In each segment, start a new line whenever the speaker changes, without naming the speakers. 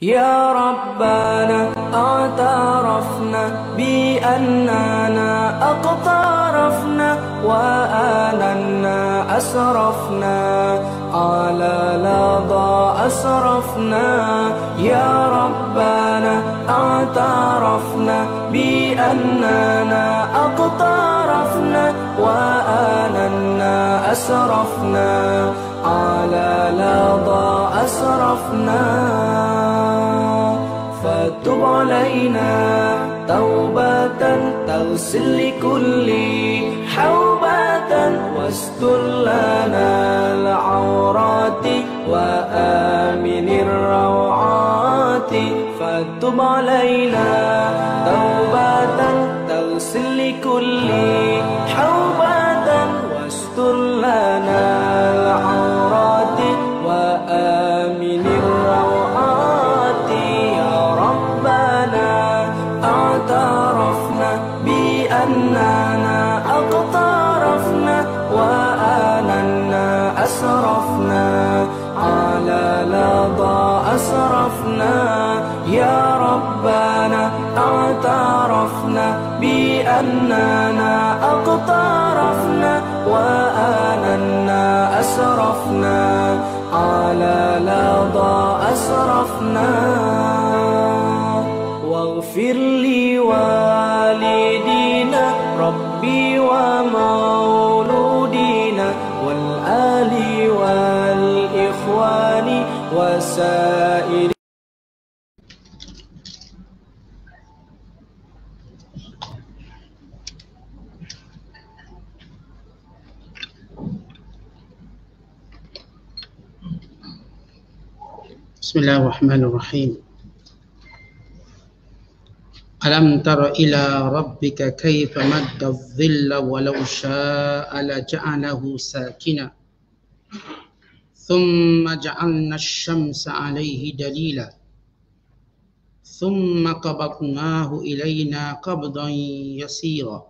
يا ربنا اعترفنا بأننا اقترفنا وآننا أسرفنا على لظى أسرفنا. يا ربنا اعترفنا بأننا اقترفنا وآننا أسرفنا على لظى أسرفنا. فتب علينا توبة تغسل لكل حوبة واستر لنا العورات وآمن الروعات. فتب علينا توبة تغسل لكل حوبة واستر لنا العورات وآمن الروعات. يا ربنا اعترفنا بأننا اقترفنا وآننا أسرفنا على لظى أسرفنا. يا ربنا اعترفنا بأننا اقترفنا وآننا أسرفنا على لظى أسرفنا. واغفر لوالدينا ربي ومولودينا والآل والإخوان وسائر.
بسم الله الرحمن الرحيم. ألم تر إلى ربك كيف مد الظل ولو شاء لجعله ساكنا ثم جعلنا الشمس عليه دليلا ثم قبضناه إلينا قبضا يسيرا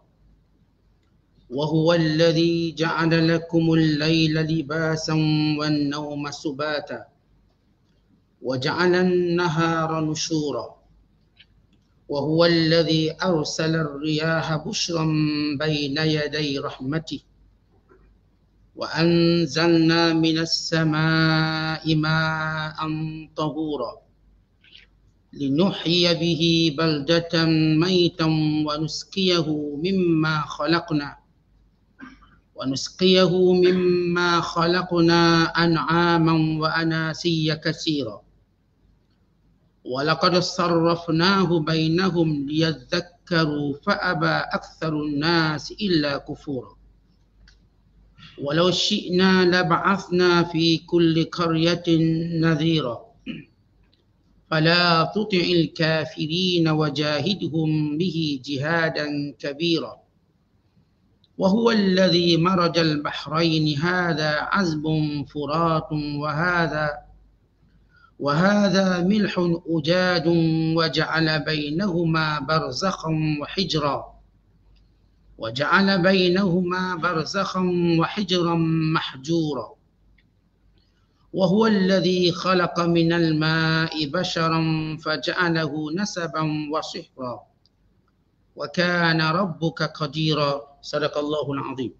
وهو الذي جعل لكم الليل لباسا والنوم سباتا وجعل النهار نشورا وهو الذي أرسل الرياح بشرا بين يدي رحمته وأنزلنا من السماء ماء طهورا لنحيي به بلدة ميتا ونسقيه مما خلقنا أنعاما وأناسيا كثيرا ولقد صرفناه بينهم ليذكروا فأبى أكثر الناس إلا كفورا ولو شئنا لبعثنا في كل قرية نذيرا فلا تطع الكافرين وجاهدهم به جهادا كبيرا وهو الذي مرج البحرين هذا عذب فرات وهذا ملح أجاج وجعل بينهما برزخا وحجرا محجورا وهو الذي خلق من الماء بشرا فجعله نسبا وصهرا وكان ربك قديرا. صدق الله العظيم.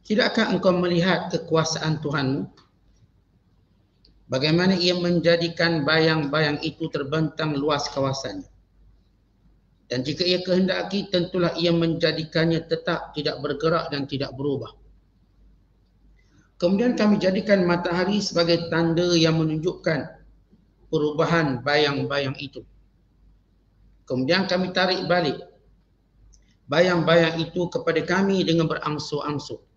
Tidakkah engkau melihat kekuasaan Tuhanmu? Bagaimana ia menjadikan bayang-bayang itu terbentang luas kawasannya. Dan jika ia kehendaki, tentulah ia menjadikannya tetap tidak bergerak dan tidak berubah. Kemudian kami jadikan matahari sebagai tanda yang menunjukkan perubahan bayang-bayang itu. Kemudian kami tarik balik bayang-bayang itu kepada kami dengan berangsur-angsur.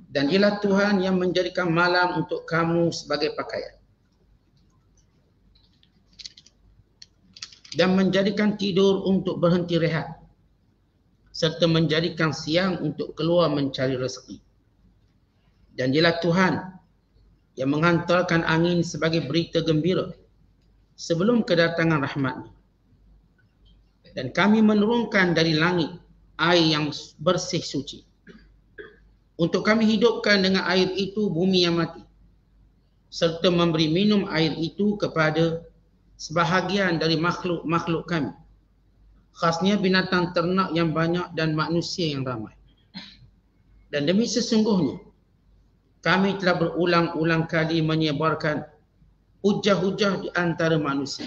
Dan ialah Tuhan yang menjadikan malam untuk kamu sebagai pakaian dan menjadikan tidur untuk berhenti rehat serta menjadikan siang untuk keluar mencari rezeki. Dan ialah Tuhan yang menghantarkan angin sebagai berita gembira sebelum kedatangan rahmat-Nya. Dan kami menurunkan dari langit air yang bersih suci untuk kami hidupkan dengan air itu bumi yang mati, serta memberi minum air itu kepada sebahagian dari makhluk-makhluk kami, khasnya binatang ternak yang banyak dan manusia yang ramai. Dan demi sesungguhnya kami telah berulang-ulang kali menyebarkan hujah-hujah di antara manusia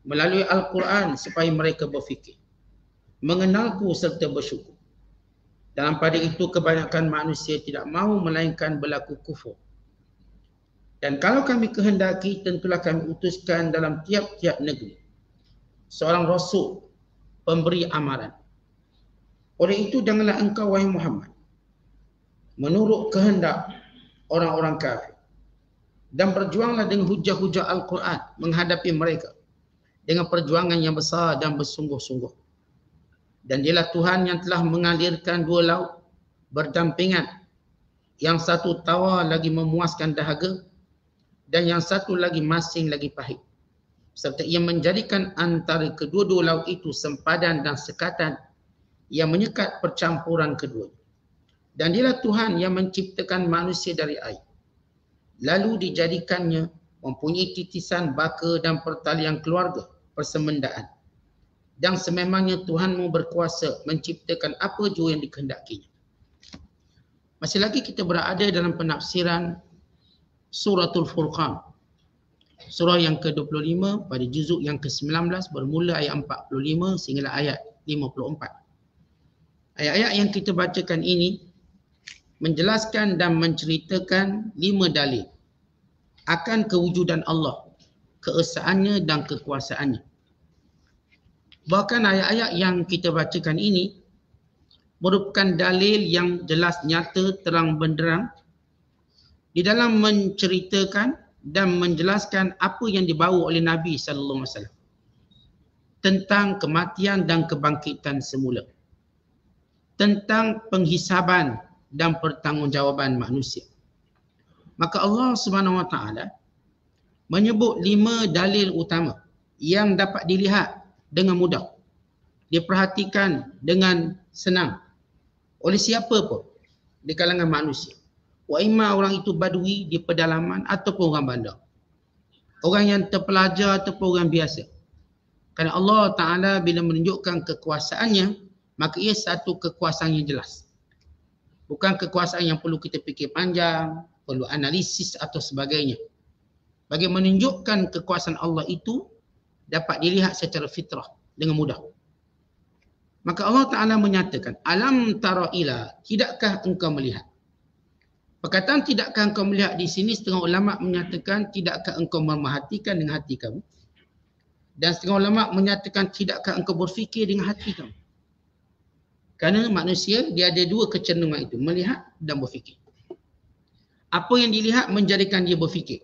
melalui Al-Quran supaya mereka berfikir, mengenalku serta bersyukur. Dalam pada itu kebanyakan manusia tidak mahu melainkan berlaku kufur. Dan kalau kami kehendaki, tentulah kami utuskan dalam tiap-tiap negeri seorang rasul pemberi amaran. Oleh itu janganlah engkau wahai Muhammad menurut kehendak orang-orang kafir, dan berjuanglah dengan hujah-hujah Al-Quran menghadapi mereka dengan perjuangan yang besar dan bersungguh-sungguh. Dan dialah Tuhan yang telah mengalirkan dua laut berdampingan, yang satu tawar lagi memuaskan dahaga dan yang satu lagi masin lagi pahit, serta ia menjadikan antara kedua-dua laut itu sempadan dan sekatan yang menyekat percampuran kedua. Dan dialah Tuhan yang menciptakan manusia dari air, lalu dijadikannya mempunyai titisan baka dan pertalian keluarga persemendaan. Dan sememangnya Tuhanmu berkuasa menciptakan apa jua yang dikehendakinya. Masih lagi kita berada dalam penafsiran Suratul Furqan, surah yang ke-25 pada juzuk yang ke-19 bermula ayat 45 sehingga ayat 54. Ayat-ayat yang kita bacakan ini menjelaskan dan menceritakan 5 dalil akan kewujudan Allah, keesaannya dan kekuasaannya. Bahkan ayat-ayat yang kita bacakan ini merupakan dalil yang jelas, nyata, terang benderang di dalam menceritakan dan menjelaskan apa yang dibawa oleh Nabi SAW tentang kematian dan kebangkitan semula, tentang penghisaban dan pertanggungjawaban manusia. Maka Allah SWT menyebut 5 dalil utama yang dapat dilihat dengan mudah, diperhatikan dengan senang oleh siapa pun di kalangan manusia. Wa imma orang itu badui di pedalaman ataupun orang bandar, orang yang terpelajar ataupun orang biasa. Kerana Allah Ta'ala bila menunjukkan kekuasaannya, maka ia satu kekuasaan yang jelas. Bukan kekuasaan yang perlu kita fikir panjang, perlu analisis atau sebagainya. Bagi menunjukkan kekuasaan Allah itu dapat dilihat secara fitrah dengan mudah. Maka Allah Ta'ala menyatakan, alam tara ila, tidakkah engkau melihat? Perkataan tidakkah engkau melihat di sini, setengah ulama menyatakan tidakkah engkau memerhatikan dengan hati kamu? Dan setengah ulama menyatakan tidakkah engkau berfikir dengan hati kamu? Kerana manusia dia ada dua kecenderungan itu, melihat dan berfikir. Apa yang dilihat menjadikan dia berfikir,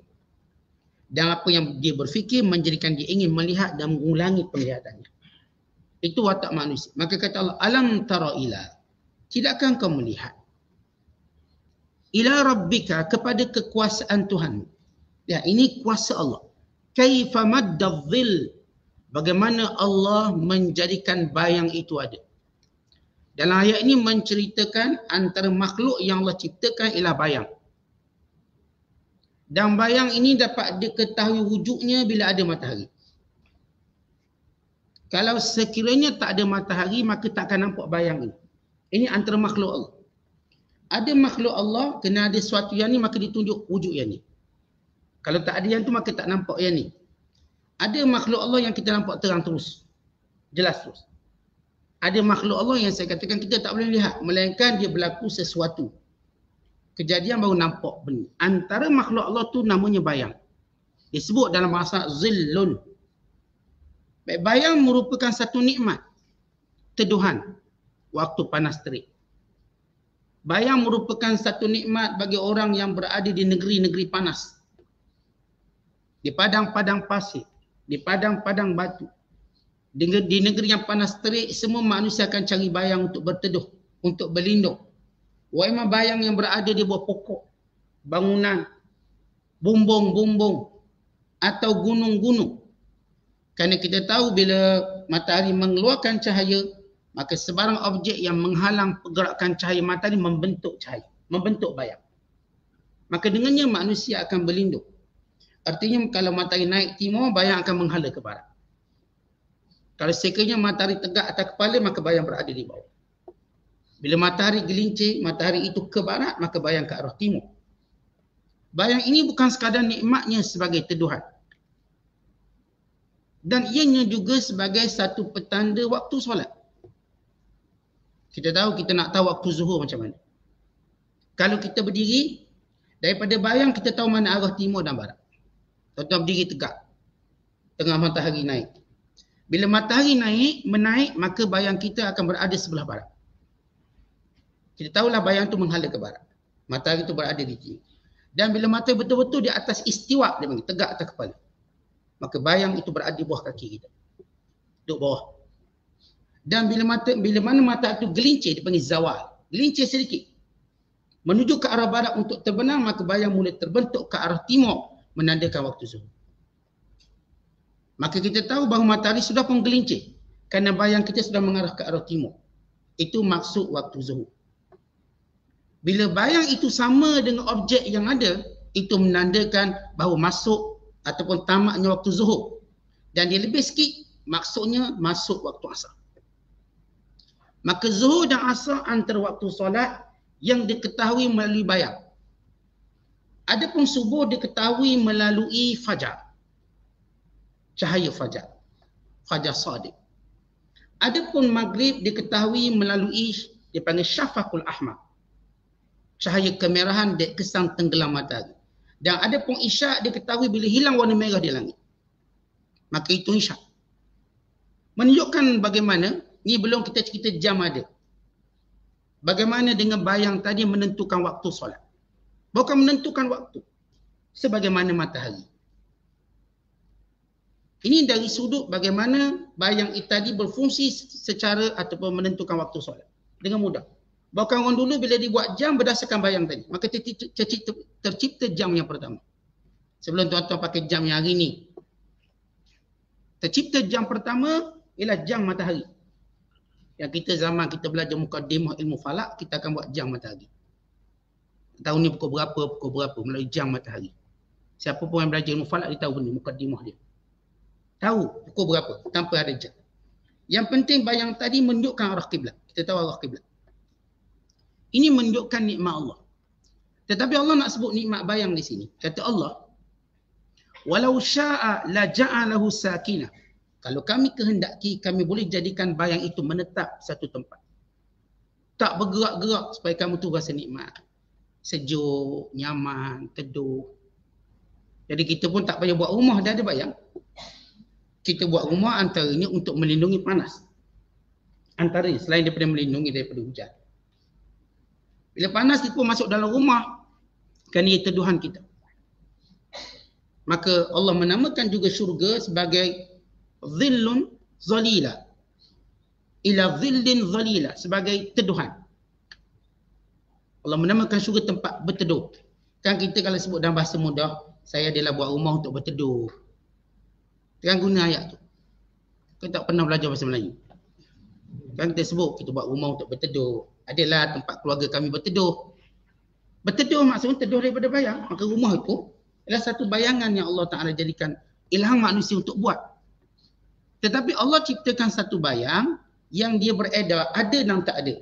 dan apa yang dia berfikir menjadikan dia ingin melihat dan mengulangi penglihatannya. Itu watak manusia. Maka kata Allah, alam tara ila, tidakkah engkau melihat ila rabbika, kepada kekuasaan Tuhan. Ya, ini kuasa Allah. Kaifa madda dhil, bagaimana Allah menjadikan bayang itu ada. Dalam ayat ini menceritakan antara makhluk yang Allah ciptakan ialah bayang. Dan bayang ini dapat diketahui wujudnya bila ada matahari. Kalau sekiranya tak ada matahari, maka tak akan nampak bayang ini. Ini antara makhluk Allah. Ada makhluk Allah, kena ada sesuatu yang ni, maka ditunjuk wujud yang ni. Kalau tak ada yang tu, maka tak nampak yang ni. Ada makhluk Allah yang kita nampak terang terus, jelas terus. Ada makhluk Allah yang saya katakan kita tak boleh lihat, melainkan dia berlaku sesuatu, kejadian baru nampak benda. Antara makhluk Allah tu namanya bayang. Disebut dalam bahasa zillun. Baik, bayang merupakan satu nikmat, teduhan waktu panas terik. Bayang merupakan satu nikmat bagi orang yang berada di negeri-negeri panas, di padang-padang pasir, di padang-padang batu. Di negeri yang panas terik, semua manusia akan cari bayang untuk berteduh, untuk berlindung. Wahai bayang yang berada di bawah pokok, bangunan, bumbung-bumbung atau gunung-gunung. Kerana kita tahu bila matahari mengeluarkan cahaya, maka sebarang objek yang menghalang pergerakan cahaya matahari membentuk cahaya, membentuk bayang. Maka dengannya manusia akan berlindung. Artinya kalau matahari naik timur, bayang akan menghala ke barat. Kalau sekiranya matahari tegak atas kepala, maka bayang berada di bawah. Bila matahari gelincir, matahari itu ke barat, maka bayang ke arah timur. Bayang ini bukan sekadar nikmatnya sebagai teduhan. Dan ianya juga sebagai satu petanda waktu solat. Kita tahu, kita nak tahu waktu zuhur macam mana. Kalau kita berdiri, daripada bayang kita tahu mana arah timur dan barat. Tuan-tuan berdiri tegak. Tengah matahari naik. Bila matahari menaik, maka bayang kita akan berada sebelah barat. Kita tahulah bayang itu menghala ke barat. Matahari itu berada di sini. Dan bila matahari betul-betul di atas istiwa, dia panggil, tegak atas kepala. Maka bayang itu berada di bawah kaki kita. Duduk bawah. Dan bila mana mata itu gelincir, dipanggil zawal. Gelincir sedikit. Menuju ke arah barat untuk terbenam, maka bayang mula terbentuk ke arah timur, menandakan waktu zuhur. Maka kita tahu bahawa matahari sudah pun gelincir. Kerana bayang kita sudah mengarah ke arah timur. Itu maksud waktu zuhur. Bila bayang itu sama dengan objek yang ada, itu menandakan bahawa masuk ataupun tamatnya waktu zuhur. Dan dia lebih sikit, maksudnya masuk waktu asar. Maka zuhur dan asar antara waktu solat yang diketahui melalui bayang. Adapun subuh diketahui melalui fajar. Cahaya fajar. Fajar sadiq. Adapun maghrib diketahui melalui, dipanggil syafaqul ahmar. Cahaya kemerahan dek kesan tenggelam matahari. Dan adapun isyak diketahui bila hilang warna merah di langit. Maka itu isyak. Menunjukkan bagaimana, ni belum kita cerita jam ada. Bagaimana dengan bayang tadi menentukan waktu solat. Bukan menentukan waktu. Sebagaimana matahari. Ini dari sudut bagaimana bayang itu tadi berfungsi secara ataupun menentukan waktu solat. Dengan mudah. Bahkan orang dulu bila dibuat jam berdasarkan bayang tadi. Maka tercipta jam yang pertama. Sebelum tuan-tuan pakai jam yang hari ni. Tercipta jam pertama ialah jam matahari. Yang kita zaman kita belajar mukaddimah ilmu falak, kita akan buat jam matahari. Tahun ni pukul berapa melalui jam matahari. Siapa pun yang belajar ilmu falak dia tahu benda mukaddimah dia. Tahu pukul berapa tanpa ada jam. Yang penting bayang tadi menunjukkan arah kiblat. Kita tahu arah kiblat. Ini menunjukkan nikmat Allah. Tetapi Allah nak sebut nikmat bayang di sini. Kata Allah, walau syaa la ja'alahu sakinah. Kalau kami kehendaki, kami boleh jadikan bayang itu menetap satu tempat. Tak bergerak-gerak supaya kamu tu rasa nikmat. Sejuk, nyaman, teduh. Jadi kita pun tak payah buat rumah, dah ada bayang. Kita buat rumah antaranya untuk melindungi panas. Antaranya selain daripada melindungi daripada hujan. Bila panas kita pun masuk dalam rumah, kerana ia teduhan kita. Maka Allah menamakan juga syurga sebagai zillun zalila. Ila zillin zalila, sebagai teduhan. Allah menamakan syurga tempat berteduh. Kan kita kalau sebut dalam bahasa mudah, saya adalah buat rumah untuk berteduh. Jangan guna ayat tu. Kita tak pernah belajar bahasa Melayu. Kan kita sebut kita buat rumah untuk berteduh. Adalah tempat keluarga kami berteduh. Berteduh maksudnya teduh daripada bayang. Maka rumah itu adalah satu bayangan yang Allah Ta'ala jadikan ilham manusia untuk buat. Tetapi Allah ciptakan satu bayang yang dia beredar, ada dan tak ada.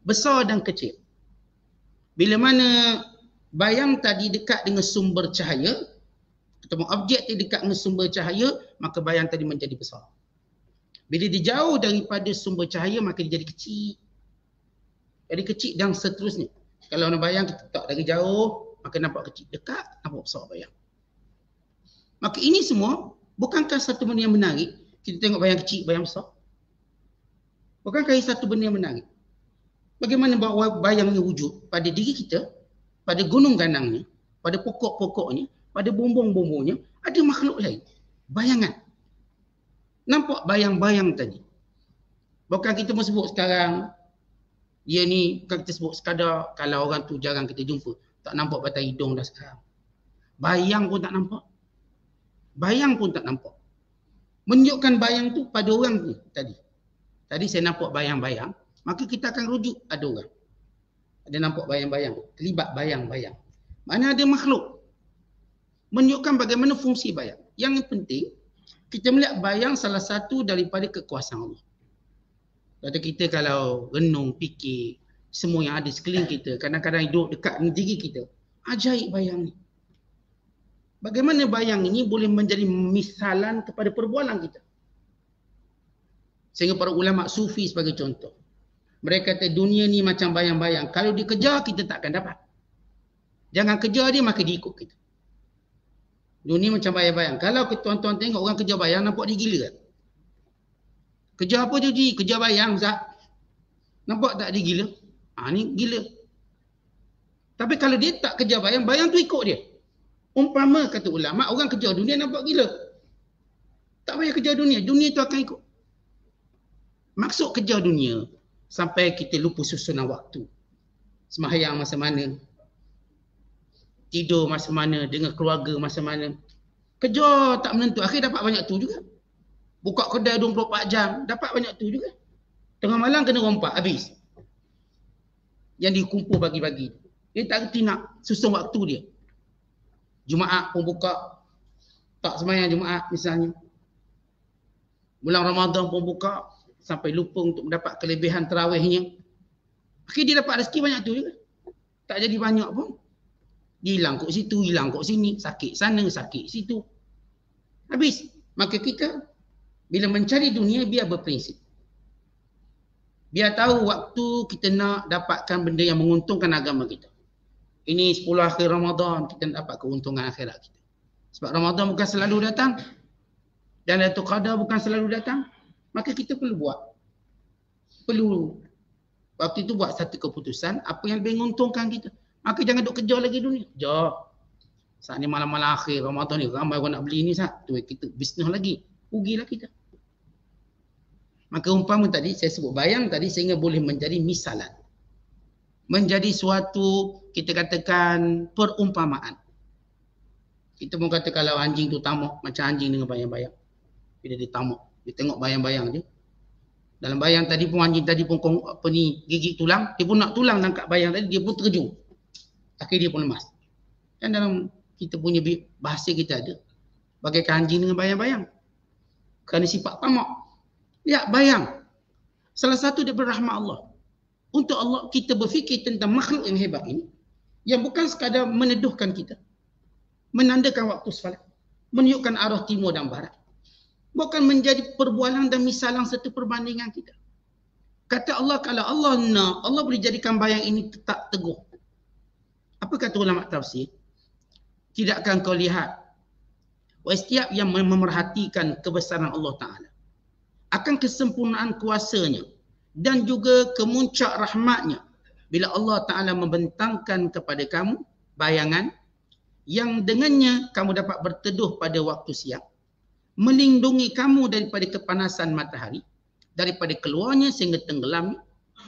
Besar dan kecil. Bila mana bayang tadi dekat dengan sumber cahaya, ataupun objek tadi dekat dengan sumber cahaya, maka bayang tadi menjadi besar. Bila dia jauh daripada sumber cahaya, maka dia jadi kecil. Jadi kecil dan seterusnya. Kalau nak bayang kita tak dari jauh, maka nampak kecil. Dekat, nampak besar bayang. Maka ini semua, bukankah satu benda yang menarik? Kita tengok bayang kecil, bayang besar. Bukankah ini satu benda yang menarik? Bagaimana bahawa bayangnya wujud pada diri kita, pada gunung ganangnya, pada pokok-pokoknya, pada bumbung-bumbungnya, ada makhluk lain. Bayangan. Nampak bayang-bayang tadi. Bukan kita pun sebut sekarang, dia ni bukan kita sebut sekadar kalau orang tu jarang kita jumpa. Tak nampak batang hidung dah sekarang. Bayang pun tak nampak. Bayang pun tak nampak. Menunjukkan bayang tu pada orang tu tadi. Tadi saya nampak bayang-bayang, maka kita akan rujuk ada orang. Ada nampak bayang-bayang, terlibat bayang-bayang. Mana ada makhluk. Menunjukkan bagaimana fungsi bayang. Yang penting, kita melihat bayang salah satu daripada kekuasaan Allah. Kata kita kalau renung, fikir, semua yang ada sekeliling kita, kadang-kadang duduk dekat diri kita, ajaib bayang ni. Bagaimana bayang ini boleh menjadi misalan kepada perbualan kita. Sehingga para ulama sufi sebagai contoh. Mereka kata dunia ni macam bayang-bayang. Kalau dikejar, kita tak akan dapat. Jangan kejar dia, maka dia ikut kita. Dunia macam bayang-bayang. Kalau tuan-tuan tengok orang kejar bayang, nampak dia gila kan? Kejar apa je, Ji? Kejar bayang, Zat. Nampak tak dia gila? Ni gila. Tapi kalau dia tak kejar bayang, bayang tu ikut dia. Umpama kata ulama, orang kejar dunia nampak gila. Tak payah kejar dunia. Dunia tu akan ikut. Maksud kejar dunia, sampai kita lupa susunan waktu. Sembahyang masa mana, tidur masa mana, dengan keluarga masa mana. Kejar tak menentu, akhir dapat banyak tu juga. Buka kedai 24 jam, dapat banyak tu juga. Tengah malam kena rompak, habis. Yang dikumpul bagi-bagi. Dia tak kerti nak susun waktu dia. Jumaat pun buka, tak sembahyang Jumaat misalnya. Bulan Ramadan pun buka, sampai lupa untuk mendapat kelebihan tarawihnya. Akhirnya dia dapat rezeki banyak tu juga. Tak jadi banyak pun. Dia hilang kat situ, hilang kat sini. Sakit sana, sakit situ. Habis. Maka kita, bila mencari dunia, biar berprinsip. Biar tahu waktu kita nak dapatkan benda yang menguntungkan agama kita. Ini 10 akhir Ramadan, kita nak dapat keuntungan akhirat kita. Sebab Ramadan bukan selalu datang. Dan Lailatul Qadar bukan selalu datang. Maka kita perlu buat. Waktu itu buat satu keputusan, apa yang lebih menguntungkan kita. Maka jangan duk kejar lagi dunia. Kejar. Saat ni malam-malam akhir Ramadan ni, ramai orang nak beli ni saat tu kita bisnes lagi. Rugilah kita. Maka umpama tadi, saya sebut bayang tadi sehingga boleh menjadi misalan. Menjadi suatu, kita katakan, perumpamaan. Kita pun kata kalau anjing tu tamak, macam anjing dengan bayang-bayang. Bila dia tamak, dia tengok bayang-bayang dia. Dalam bayang tadi pun, anjing tadi pun gigit tulang. Dia pun nak tulang tangkap bayang tadi, dia pun terkejut. Akhirnya dia pun lemas. Dan dalam kita punya bahasa kita ada, bagaikan anjing dengan bayang-bayang. Kerana sifat tamak. Lihat bayang. Salah satu daripada rahmat Allah. Untuk Allah, kita berfikir tentang makhluk yang hebat ini, yang bukan sekadar meneduhkan kita, menandakan waktu solat, menunjukkan arah timur dan barat. Bukan menjadi perbualan dan misalan serta perbandingan kita. Kata Allah, kalau Allah nak, Allah boleh jadikan bayang ini tetap teguh. Apa kata ulama tafsir? Tidakkah kau lihat, setiap yang memerhatikan kebesaran Allah Ta'ala, akan kesempurnaan kuasanya, dan juga kemuncak rahmatnya, bila Allah Ta'ala membentangkan kepada kamu bayangan, yang dengannya kamu dapat berteduh pada waktu siang, melindungi kamu daripada kepanasan matahari, daripada keluarnya sehingga tenggelamnya.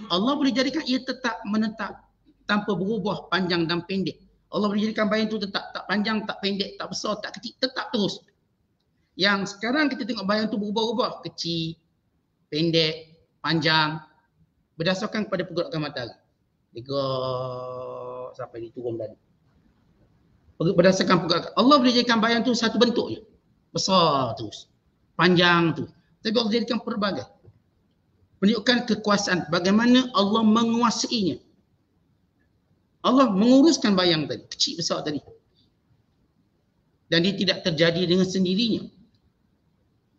Allah boleh jadikan ia tetap menetap tanpa berubah panjang dan pendek. Allah boleh jadikan bayang itu tetap tak panjang, tak pendek, tak besar, tak kecil, tetap terus. Yang sekarang kita tengok bayang itu berubah-ubah, kecil, pendek, panjang, berdasarkan kepada pergerakan matahari. Dia gerak sampai dia turun tadi. Berdasarkan pergerakan. Allah boleh jadikan bayang itu satu bentuk je. Besar terus, panjang tu. Tapi Allah jadikan pelbagai. Menunjukkan kekuasaan, bagaimana Allah menguasainya. Allah menguruskan bayang tadi, kecil besar tadi. Dan dia tidak terjadi dengan sendirinya.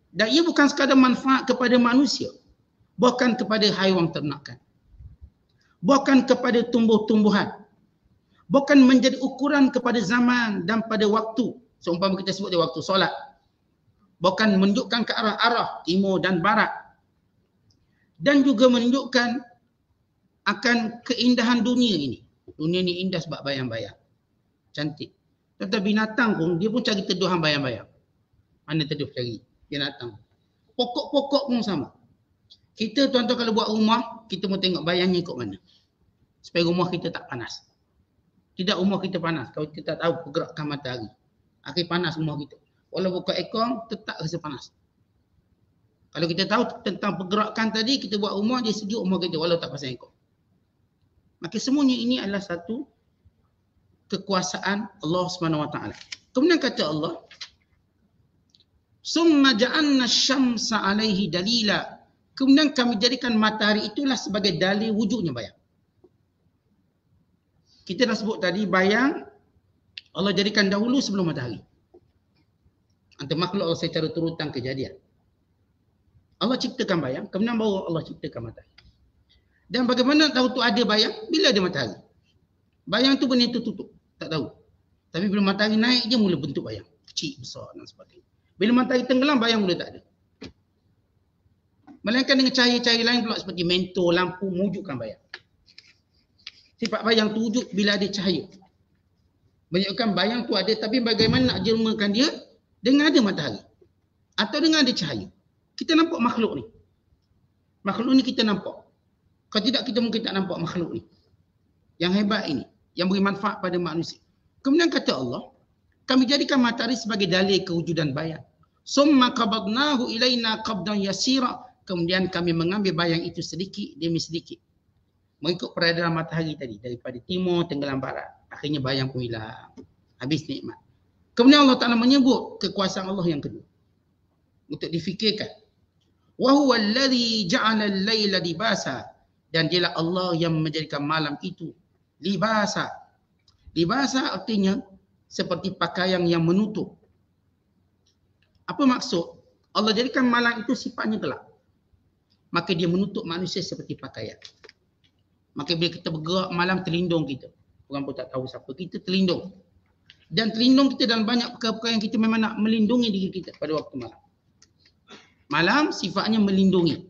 Dan ia bukan sekadar manfaat kepada manusia, bukan kepada haiwan ternakan, bukan kepada tumbuh-tumbuhan, bukan menjadi ukuran kepada zaman dan pada waktu. Seumpama kita sebut dia waktu solat. Bukan menunjukkan ke arah-arah timur dan barat. Dan juga menunjukkan akan keindahan dunia ini. Dunia ini indah sebab bayang-bayang. Cantik. Tetapi binatang pun, dia pun cari teduhan bayang-bayang. Mana teduh cari? Binatang. Pokok-pokok pun sama. Kita tuan-tuan kalau buat rumah, kita pun tengok bayangnya ikut mana. Supaya rumah kita tak panas. Tidak rumah kita panas. Kalau kita tak tahu pergerakan matahari. Akhir panas rumah kita. Walau buka aircon, tetap rasa panas. Kalau kita tahu tentang pergerakan tadi, kita buat rumah, dia sejuk rumah kita walau tak pasang aircon. Maka semuanya ini adalah satu kekuasaan Allah SWT. Kemudian kata Allah, summa ja'alna syamsa alaihi dalila. Kemudian kami jadikan matahari itulah sebagai dalil wujudnya bayang. Kita dah sebut tadi bayang Allah jadikan dahulu sebelum matahari. Antara makhluk Allah secara turutan kejadian. Allah ciptakan bayang, kemudian baru Allah ciptakan matahari. Dan bagaimana tahu tu ada bayang? Bila ada matahari. Bayang tu benda tu tutup, tak tahu. Tapi bila matahari naik je mula bentuk bayang. Kecil, besar dan sebagainya. Bila matahari tenggelam, bayang mula tak ada. Melainkan dengan cahaya-cahaya lain pula seperti mentol, lampu mewujudkan bayang. Sifat bayang tu wujud bila ada cahaya. Menunjukkan bayang tu ada, tapi bagaimana nak jelmakan dia dengan ada matahari. Atau dengan ada cahaya. Kita nampak makhluk ni. Makhluk ni kita nampak. Kalau tidak, kita mungkin tak nampak makhluk ni. Yang hebat ini. Yang beri manfaat pada manusia. Kemudian kata Allah, kami jadikan matahari sebagai dalil kewujudan bayang. Summa qabadnahu ilaina qabdan yasira. Kemudian kami mengambil bayang itu sedikit demi sedikit. Mengikut peredaran matahari tadi. Daripada timur, tenggelam barat. Akhirnya bayang pun hilang. Habis nikmat. Kemudian Allah Ta'ala menyebut kekuasaan Allah yang kedua. Untuk difikirkan. Wa huwa alladhi ja'ala al-laila libasa. Dan dialah Allah yang menjadikan malam itu libasa. Libasa artinya seperti pakaian yang menutup. Apa maksud? Allah jadikan malam itu sifatnya gelap. Maka dia menutup manusia seperti pakaian. Maka bila kita bergerak malam, terlindung kita. Orang pun tak tahu siapa kita, terlindung. Dan terlindung kita dalam banyak perkara-perkara yang kita memang nak melindungi diri kita pada waktu malam. Malam sifatnya melindungi.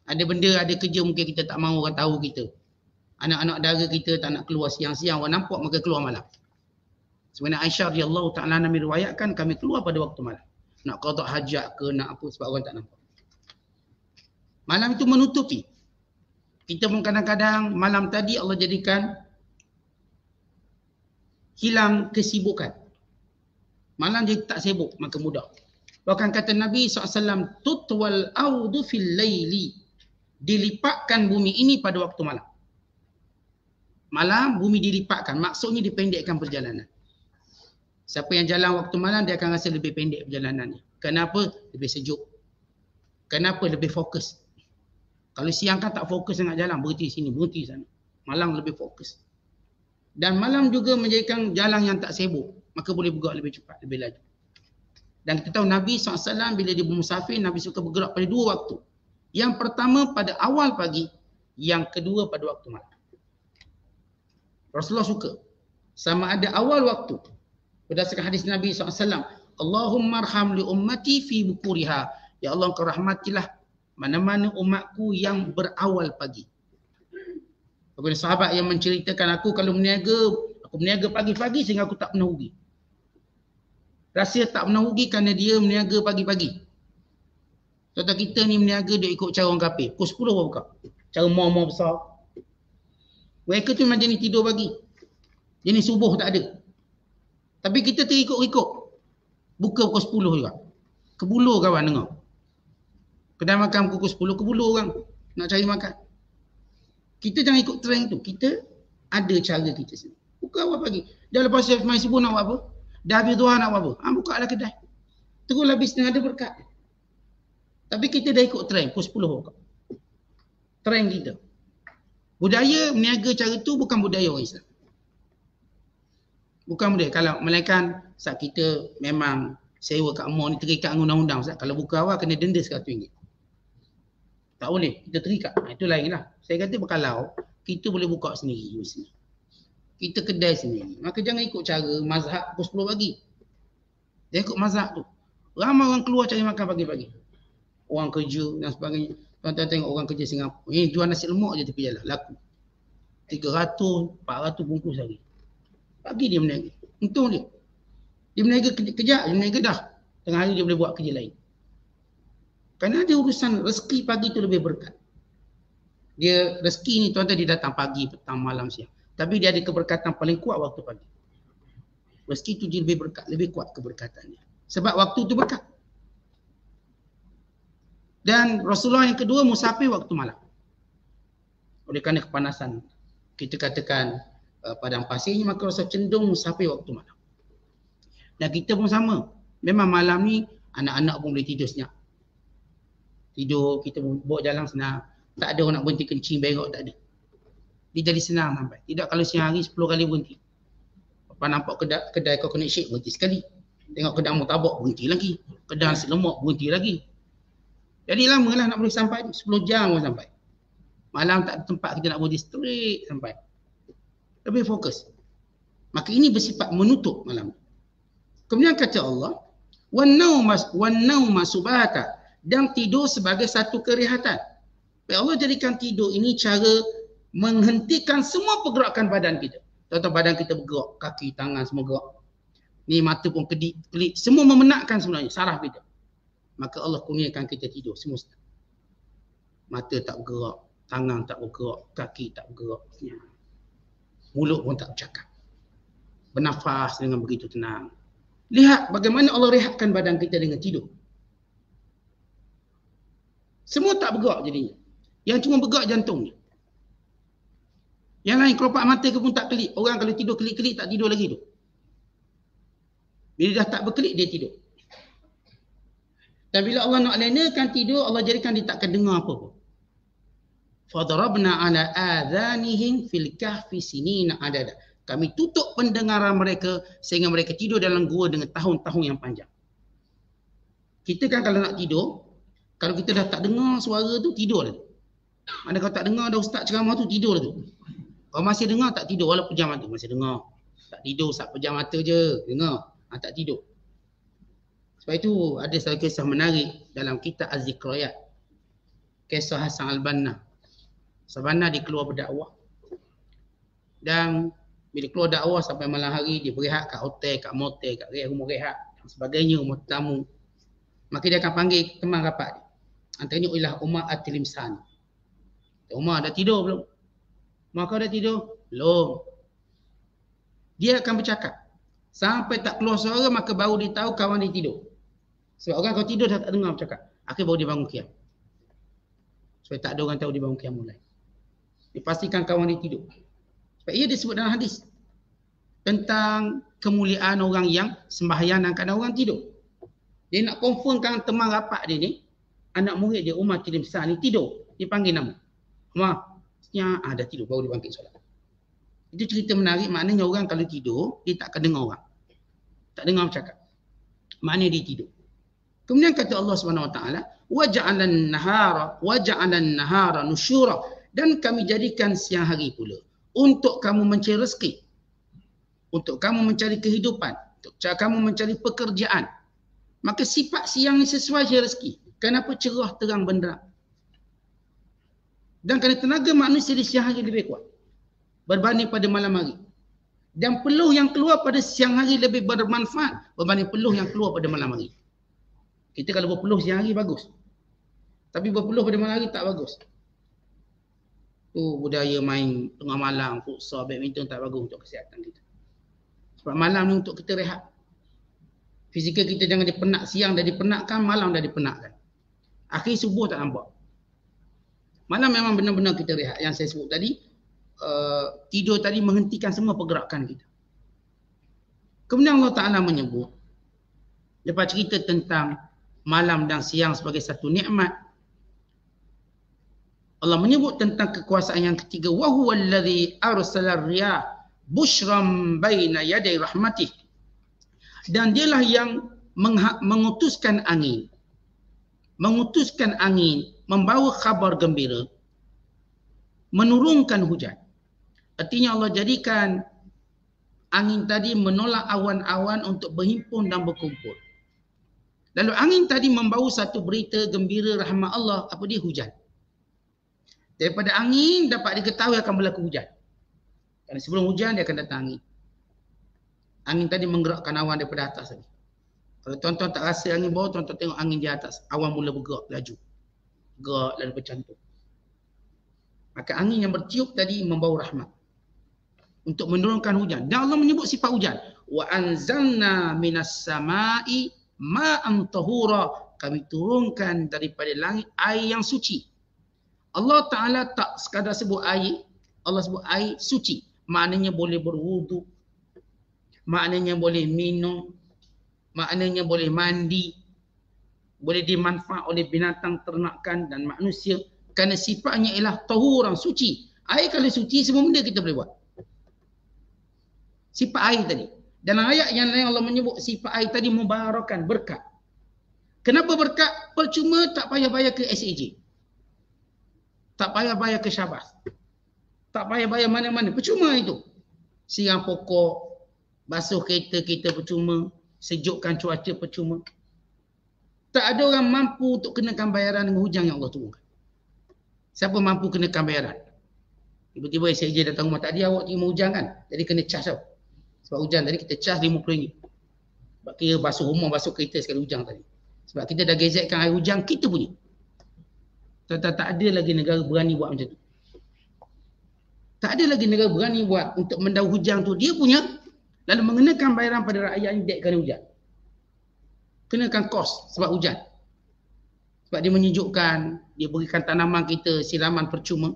Ada benda, ada kerja mungkin kita tak mahu orang tahu kita. Anak-anak dara kita tak nak keluar siang-siang, orang nampak maka keluar malam. Sebenarnya Aisyah radhiyallahu ta'ala anha meriwayatkan kami keluar pada waktu malam. Nak qada hajat ke, nak apa sebab orang tak nampak. Malam itu menutupi. Kita pun kadang-kadang malam tadi Allah jadikan hilang kesibukan. Malam dia tak sibuk, maka mudah. Bahkan kata Nabi SAW, tutwal audu fil layli. Dilipatkan bumi ini pada waktu malam. Malam bumi dilipatkan, maksudnya dipendekkan perjalanan. Siapa yang jalan waktu malam dia akan rasa lebih pendek perjalanannya. Kenapa? Lebih sejuk. Kenapa? Lebih fokus. Kalau siang kan tak fokus sangat jalan, berhenti sini, berhenti sana. Malam lebih fokus. Dan malam juga menjadikan jalan yang tak sibuk, maka boleh bergerak lebih cepat, lebih laju. Dan kita tahu Nabi SAW bila dia bermusafir, Nabi suka bergerak pada dua waktu. Yang pertama pada awal pagi, yang kedua pada waktu malam. Rasulullah suka. Sama ada awal waktu. Berdasarkan hadis Nabi SAW. Allahumma arham li ummati fi bukuriha. Ya Allah, engkau rahmatilah mana-mana umatku yang berawal pagi. Kepada sahabat yang menceritakan aku kalau aku berniaga pagi-pagi sehingga aku tak pernah rugi. Rasa tak pernah rugi kerana dia berniaga pagi-pagi. Contoh kita ni berniaga dia ikut cara orang kafir. Pukul 10 baru buka. Cara mal-mal besar. Mereka tu memang jenis tidur pagi. Jenis subuh tak ada. Tapi kita terikut-ikut. Buka pukul 10 juga. Kebulur kawan dengar. Kedai makan pukul 10, kebulur orang. Nak cari makan. Kita jangan ikut trend tu. Kita ada cara kita sendiri. Buka awal pagi. Dah lepas main subuh nak buat apa? Dah habis duha nak buat apa? Buka lah kedai. Teruslah bisnes ada berkat. Tapi kita dah ikut trend. Pukul 10 buka. Trend kita. Budaya meniaga cara tu bukan budaya orang Islam. Bukan budaya. Kalau melainkan saat kita memang sewa kat mall ni terikat dengan undang-undang. Kalau buka awal kena denda RM100. Tak boleh. Kita terikat. Itu lain lah. Saya kata kalau kita boleh buka sendiri. Kita kedai sendiri. Maka jangan ikut cara mazhab pukul 10 pagi. Jangan ikut mazhab tu. Ramai orang keluar cari makan pagi-pagi. Orang kerja dan sebagainya. Tuan-tuan tengok orang kerja Singapura. Jual nasi lemak je tepi jalan. Laku. 300, 400 bungkus hari. Pagi dia berniaga. Untung dia. Dia berniaga kejap. Dia berniaga dah. Tengah hari dia boleh buat kerja lain. Kerana ada urusan rezeki pagi tu lebih berkat. Dia rezeki ni tuan-tuan dia datang pagi, petang, malam, siang. Tapi dia ada keberkatan paling kuat waktu pagi. Rezeki tu dia lebih berkat. Lebih kuat keberkatannya. Sebab waktu tu berkat. Dan Rasulullah yang kedua musafir waktu malam. Oleh kerana kepanasan, kita katakan padang pasirnya, maka Rasul cenderung musafir waktu malam. Dan kita pun sama. Memang malam ni anak-anak pun boleh tidur senyap. Tidur, kita pun bawa jalan senang. Tak ada orang nak berhenti kencing, berok, tak ada. Dia jadi senang sampai. Tidak kalau siang hari 10 kali berhenti. Lepas nampak kedai kau kena shake, berhenti sekali. Tengok kedai mutabak, berhenti lagi. Kedai nasi lemak, berhenti lagi. Jadi lamalah nak boleh sampai 10 jam pun sampai. Malam tak ada tempat kita nak berhenti, straight sampai. Lebih fokus. Maka ini bersifat menutup malam. Kemudian kata Allah, وَالنَّوْمَ سُبَاتًا, dan tidur sebagai satu kerehatan. Allah jadikan tidur ini cara menghentikan semua pergerakan badan kita. Contoh badan kita bergerak, kaki, tangan semua gerak. Ni mata pun kedip, kelip, semua memenatkan sebenarnya saraf kita. Maka Allah kurniakan kita tidur semua. Mata tak bergerak, tangan tak bergerak, kaki tak bergerak. Mulut pun tak bercakap. Bernafas dengan begitu tenang. Lihat bagaimana Allah rehatkan badan kita dengan tidur. Semua tak bergerak jadinya. Yang cuma bergerak jantungnya. Yang lain kelopak mata ke pun tak kelip. Orang kalau tidur kelip-kelip tak tidur lagi tu. Bila dah tak berkelip dia tidur. Dan bila Allah nak lenakan tidur, Allah jadikan dia takkan dengar apa pun. Fadarabna ala adhanihim fil kahfi sinina adada. Kami tutup pendengaran mereka sehingga mereka tidur dalam gua dengan tahun-tahun yang panjang. Kita kan kalau nak tidur, kalau kita dah tak dengar suara tu, tidur lah tu. Mana kalau tak dengar ada ustaz ceramah tu, tidur lah tu. Kalau masih dengar tak tidur walaupun pejam mata. Masih dengar. Tak tidur, ustaz pejam mata je. Dengar. Tak tidur. Sebab itu ada satu kisah menarik dalam kitab Az-Zikrayat. Kisah Hasan Al-Banna. Al-Banna dia keluar berdakwah. Dan bila keluar dakwah sampai malam hari, dia berehat kat hotel, kat motel, kat rumah rehat dan sebagainya, rumah tamu. Maka dia akan panggil teman rapat dia. Antaranya ialah Umar At-Tilimsani. Umar dah tidur belum? Umar kau dah tidur? Belum. Dia akan bercakap. Sampai tak keluar suara, maka baru dia tahu kawan dia tidur. Sebab orang kalau tidur dah tak dengar bercakap. Akhirnya baru dia bangun qiyam. Supaya tak ada orang tahu dia bangun qiyam mulai. Dia pastikan kawan dia tidur. Sebab ia disebut dalam hadis tentang kemuliaan orang yang sembahyang dan kadang orang tidur. Dia nak confirmkan teman rapat dia ni, anak murid dia Umar Tilimsan ni tidur. Dia panggil nama. Umar, dah tidur, baru dia bangkit solat. Itu cerita menarik, maknanya orang kalau tidur, dia tak akan dengar orang. Tak dengar bercakap. Maknanya dia tidur. Kemudian kata Allah SWT, وَجَعَلَنْ نَهَارَ نُشُورًا, dan kami jadikan siang hari pula untuk kamu mencari rezeki, untuk kamu mencari kehidupan, untuk kamu mencari pekerjaan. Maka sifat siang ni sesuai je rezeki. Kenapa cerah terang benderang? Dan kerana tenaga manusia di siang hari lebih kuat berbanding pada malam hari. Dan peluh yang keluar pada siang hari lebih bermanfaat berbanding peluh yang keluar pada malam hari. Kita kalau berpeluh siang hari bagus. Tapi berpeluh pada malam hari tak bagus. Tu budaya main tengah malam, futsal, badminton tak bagus untuk kesihatan kita. Sebab malam ni untuk kita rehat. Fizikal kita jangan dipenat, siang dah dipenatkan, malam dah dipenatkan. Akhir subuh tak nampak. Malam memang benar-benar kita rehat. Yang saya sebut tadi, tidur tadi menghentikan semua pergerakan kita. Kemudian Allah Ta'ala menyebut, lepas cerita tentang malam dan siang sebagai satu nikmat, Allah menyebut tentang kekuasaan yang ketiga, wa huwallazi arsala ar-riyah bushran baina yaday rahmatih, dan dialah yang mengutuskan angin membawa khabar gembira, menurunkan hujan. Artinya Allah jadikan angin tadi menolak awan-awan untuk berhimpun dan berkumpul. Lalu angin tadi membawa satu berita gembira rahmat Allah, apa dia? Hujan. Daripada angin dapat diketahui akan berlaku hujan. Kerana sebelum hujan dia akan datang angin. Angin tadi menggerakkan awan daripada atas tadi. Kalau tuan-tuan tak rasa angin bawah, tuan-tuan tengok angin di atas. Awan mula bergerak laju. Gerak lalu bercantum. Maka angin yang bertiup tadi membawa rahmat untuk menurunkan hujan. Dan Allah menyebut sifat hujan. Wa anzalna minas sama'i ma'an tahura. kami turunkan daripada langit air yang suci. Allah Ta'ala tak sekadar sebut air, Allah sebut air suci. Maknanya boleh berwudu, maknanya boleh minum, maknanya boleh mandi, boleh dimanfaat oleh binatang ternakan dan manusia. Kerana sifatnya ialah tahuran, suci. Air kalau suci, semua benda kita boleh buat. Sifat air tadi. Dalam ayat yang lain Allah menyebut sifat air tadi mubarakan, berkat. Kenapa berkat? Percuma tak payah bayar ke SAJ. Tak payah bayar ke Syabas. Tak payah bayar mana-mana. Percuma itu. Siram pokok, basuh kereta kita percuma, sejukkan cuaca percuma. Tak ada orang mampu untuk kenakan bayaran dengan hujan yang Allah turunkan. Siapa mampu kenakan bayaran? Tiba-tiba SAJ datang rumah, tadi awak terima hujan kan? Jadi kena cas tau. Sebab hujan tadi kita cas RM50. Sebab kira basuh rumah, basuh kereta sekali hujan tadi. Sebab kita dah gazetkan air hujan kita punya. Tak ada lagi negara berani buat macam tu. Tak ada lagi negara berani buat untuk mendau hujan tu dia punya, lalu mengenakan bayaran pada rakyat ni dek kerana hujan. Kenakan kos sebab hujan. Sebab dia menyejukkan, dia berikan tanaman kita siraman percuma.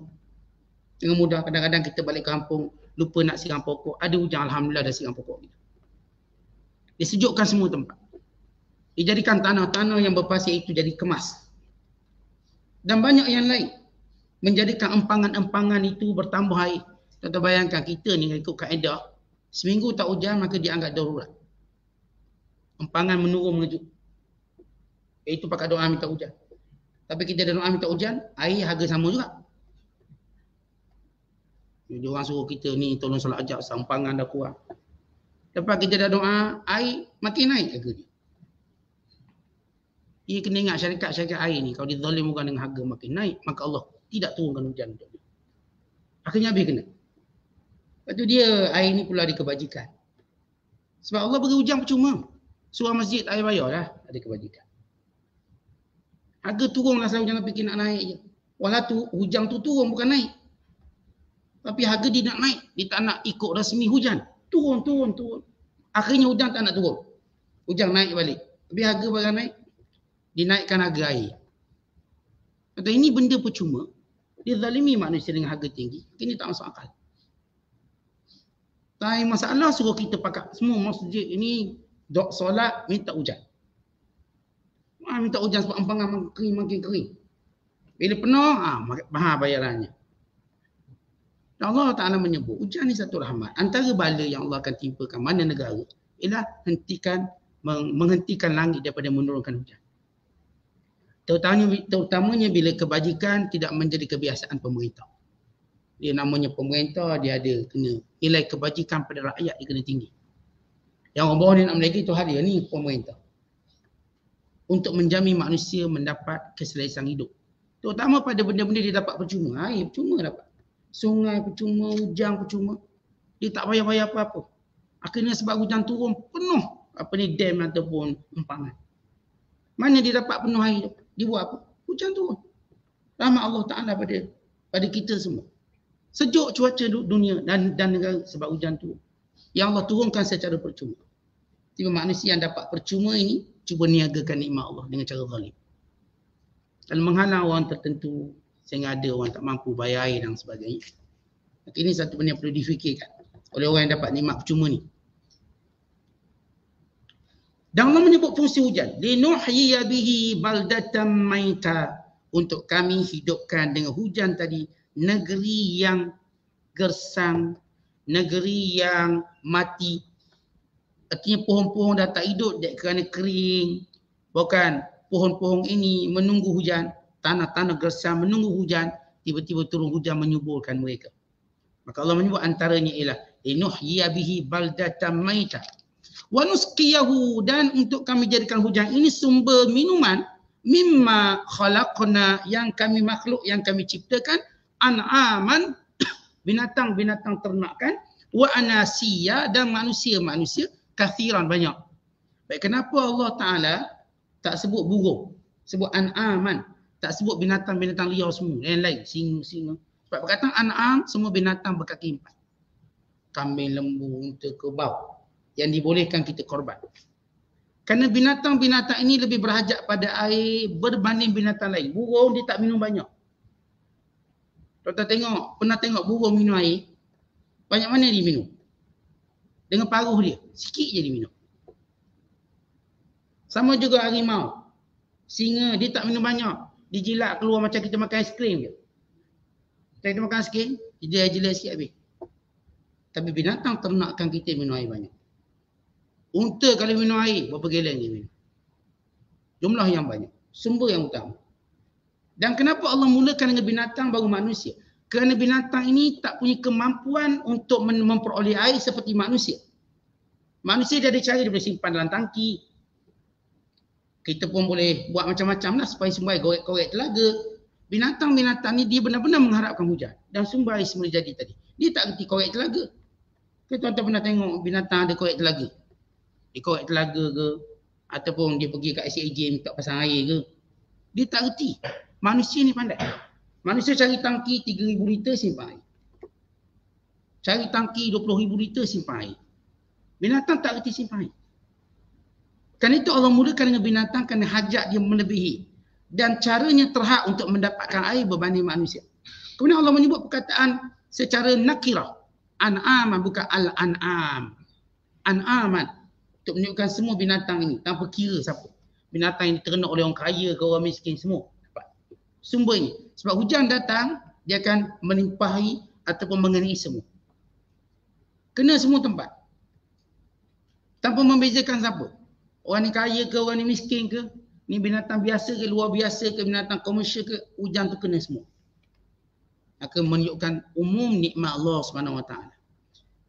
Dengan mudah kadang-kadang kita balik kampung, lupa nak siram pokok. Ada hujan, alhamdulillah dah siram pokok kita. Dia sejukkan semua tempat. Dia jadikan tanah-tanah yang berpasir itu jadi kemas. Dan banyak yang lain. Menjadikan empangan-empangan itu bertambah air. Tuan-tuan bayangkan kita ni ikut kaedah, seminggu tak hujan maka dianggap darurat. Empangan menurun mengejut. Itu pakai doa minta hujan. Tapi kita ada doa minta hujan, air harga sama juga. Dia orang suruh kita ni tolong solat ajak, empangan dah kurang. Lepas kita dah doa, air makin naik harga dia. Dia kena ingat syarikat air ni, kalau dizalimkan dengan harga makin naik, maka Allah tidak turunkan hujan untuk dia. Akhirnya habis kena. Lepas tu dia, air ni pula ada kebajikan. Sebab Allah beri hujan percuma. Surah masjid air bayar lah, ada kebajikan. Harga turun lah selalu, jangan fikir nak naik je. Walau tu, hujan tu turun bukan naik. Tapi harga dia nak naik, dia tak nak ikut rasmi hujan. Turun. Akhirnya hujan tak nak turun. Hujan naik balik. Tapi harga barang naik, dinaikkan harga air. Kata ini benda percuma, dia zalimi manusia dengan harga tinggi. Ini tak masuk akal. Tapi masalah suruh kita pakai semua masjid ini, dok solat, minta hujan. Minta hujan sebab empangan makin kering. Bila penuh, mahal bayarannya. Allah Ta'ala menyebut, hujan ni satu rahmat. Antara bala yang Allah akan timpakan mana negara, ialah menghentikan langit daripada menurunkan hujan. Terutamanya bila kebajikan tidak menjadi kebiasaan pemerintah. Dia namanya pemerintah, dia ada kena nilai kebajikan pada rakyat dia kena tinggi. Yang orang bawah ni nak menaiki tu hari ni pemerintah. Untuk menjamin manusia mendapat keselesaan hidup. Terutama pada benda-benda dia dapat percuma. Air percuma dapat. Sungai percuma, hujan percuma. Dia tak bayar-bayar apa-apa. Akhirnya sebab hujan turun penuh dam ataupun empangan. Mana dia dapat penuh air tu? Dia buat apa? Hujan turun. Rahmat Allah Ta'ala pada kita semua. Sejuk cuaca dunia dan negara sebab hujan turun. Yang Allah turunkan secara percuma. Tiba manusia yang dapat percuma ini cuba niagakan nikmat Allah dengan cara zalim. Dan menghalang orang tertentu sehingga ada orang tak mampu bayar air dan sebagainya. Ini satu benda yang perlu difikirkan oleh orang yang dapat nikmat percuma ni. Dan Allah menyebut fungsi hujan. Linuhyiya bihi baldatan maita. Untuk kami hidupkan dengan hujan tadi negeri yang gersang, negeri yang mati. Artinya pohon-pohon dah tak hidup kerana kering. Bukan, pohon-pohon ini menunggu hujan. Tanah-tanah gersang menunggu hujan. Tiba-tiba turun hujan menyuburkan mereka. Maka Allah menyebut antaranya ialah linuhyiya bihi baldatan maita. Wa nusqiyahu, dan untuk kami jadikan hujan ini sumber minuman mimma khalaqna, yang kami makhluk, yang kami ciptakan, an'aman, binatang-binatang ternakan, wa anasiya, dan manusia-manusia kathiran, banyak. Baik, kenapa Allah Ta'ala tak sebut burung, sebut an'aman, tak sebut binatang-binatang liar semua, yang lain, singa. Sebab perkataan an'am semua binatang berkaki empat. Kambing, lembu, unta, kerbau yang dibolehkan kita korban. Kerana binatang-binatang ini lebih berhajat pada air berbanding binatang lain. Burung dia tak minum banyak. Tuan-tuan pernah tengok burung minum air? Banyak mana dia minum? Dengan paruh dia. Sikit je dia minum. Sama juga harimau. Singa dia tak minum banyak. Dia jilat keluar macam kita makan aiskrim je. Kita makan aiskrim, dia jilat sikit habis. Tapi binatang ternakkan kita minum air banyak. Unta kalau minum air, berapa gelen dia minum? Jumlah yang banyak. Sumber yang utama. Dan kenapa Allah mulakan dengan binatang baru manusia? Kerana binatang ini tak punya kemampuan untuk memperoleh air seperti manusia. Manusia dia ada cara dia boleh simpan dalam tangki. Kita pun boleh buat macam-macam lah supaya sumber air korek-korek telaga. Binatang-binatang ni dia benar-benar mengharapkan hujan. Dan sumber air semula jadi tadi. Dia tak kerti korek telaga. Tuan-tuan pernah tengok binatang ada korek telaga? Dia korek telaga ke, ataupun dia pergi kat SAJ minta pasang air ke, dia tak reti. Manusia ni pandai. Manusia cari tangki 3,000 liter simpan air. Cari tangki 20,000 liter simpan air. Binatang tak reti simpan air. Kerana itu Allah mulakan dengan binatang kerana hajat dia melebihi. Dan caranya terhad untuk mendapatkan air berbanding manusia. Kemudian Allah menyebut perkataan secara nakirah. An'am bukan al-an'am. An'aman. Untuk menunjukkan semua binatang ini tanpa kira siapa. Binatang yang ternak oleh orang kaya ke orang miskin semua dapat. Sumber ini. Sebab hujan datang, dia akan menimpahi ataupun mengenai semua. Kena semua tempat. Tanpa membezakan siapa. Orang ni kaya ke, orang ni miskin ke, ni binatang biasa ke, luar biasa ke, binatang komersial ke, hujan tu kena semua. Akan menunjukkan umum nikmat Allah SWT.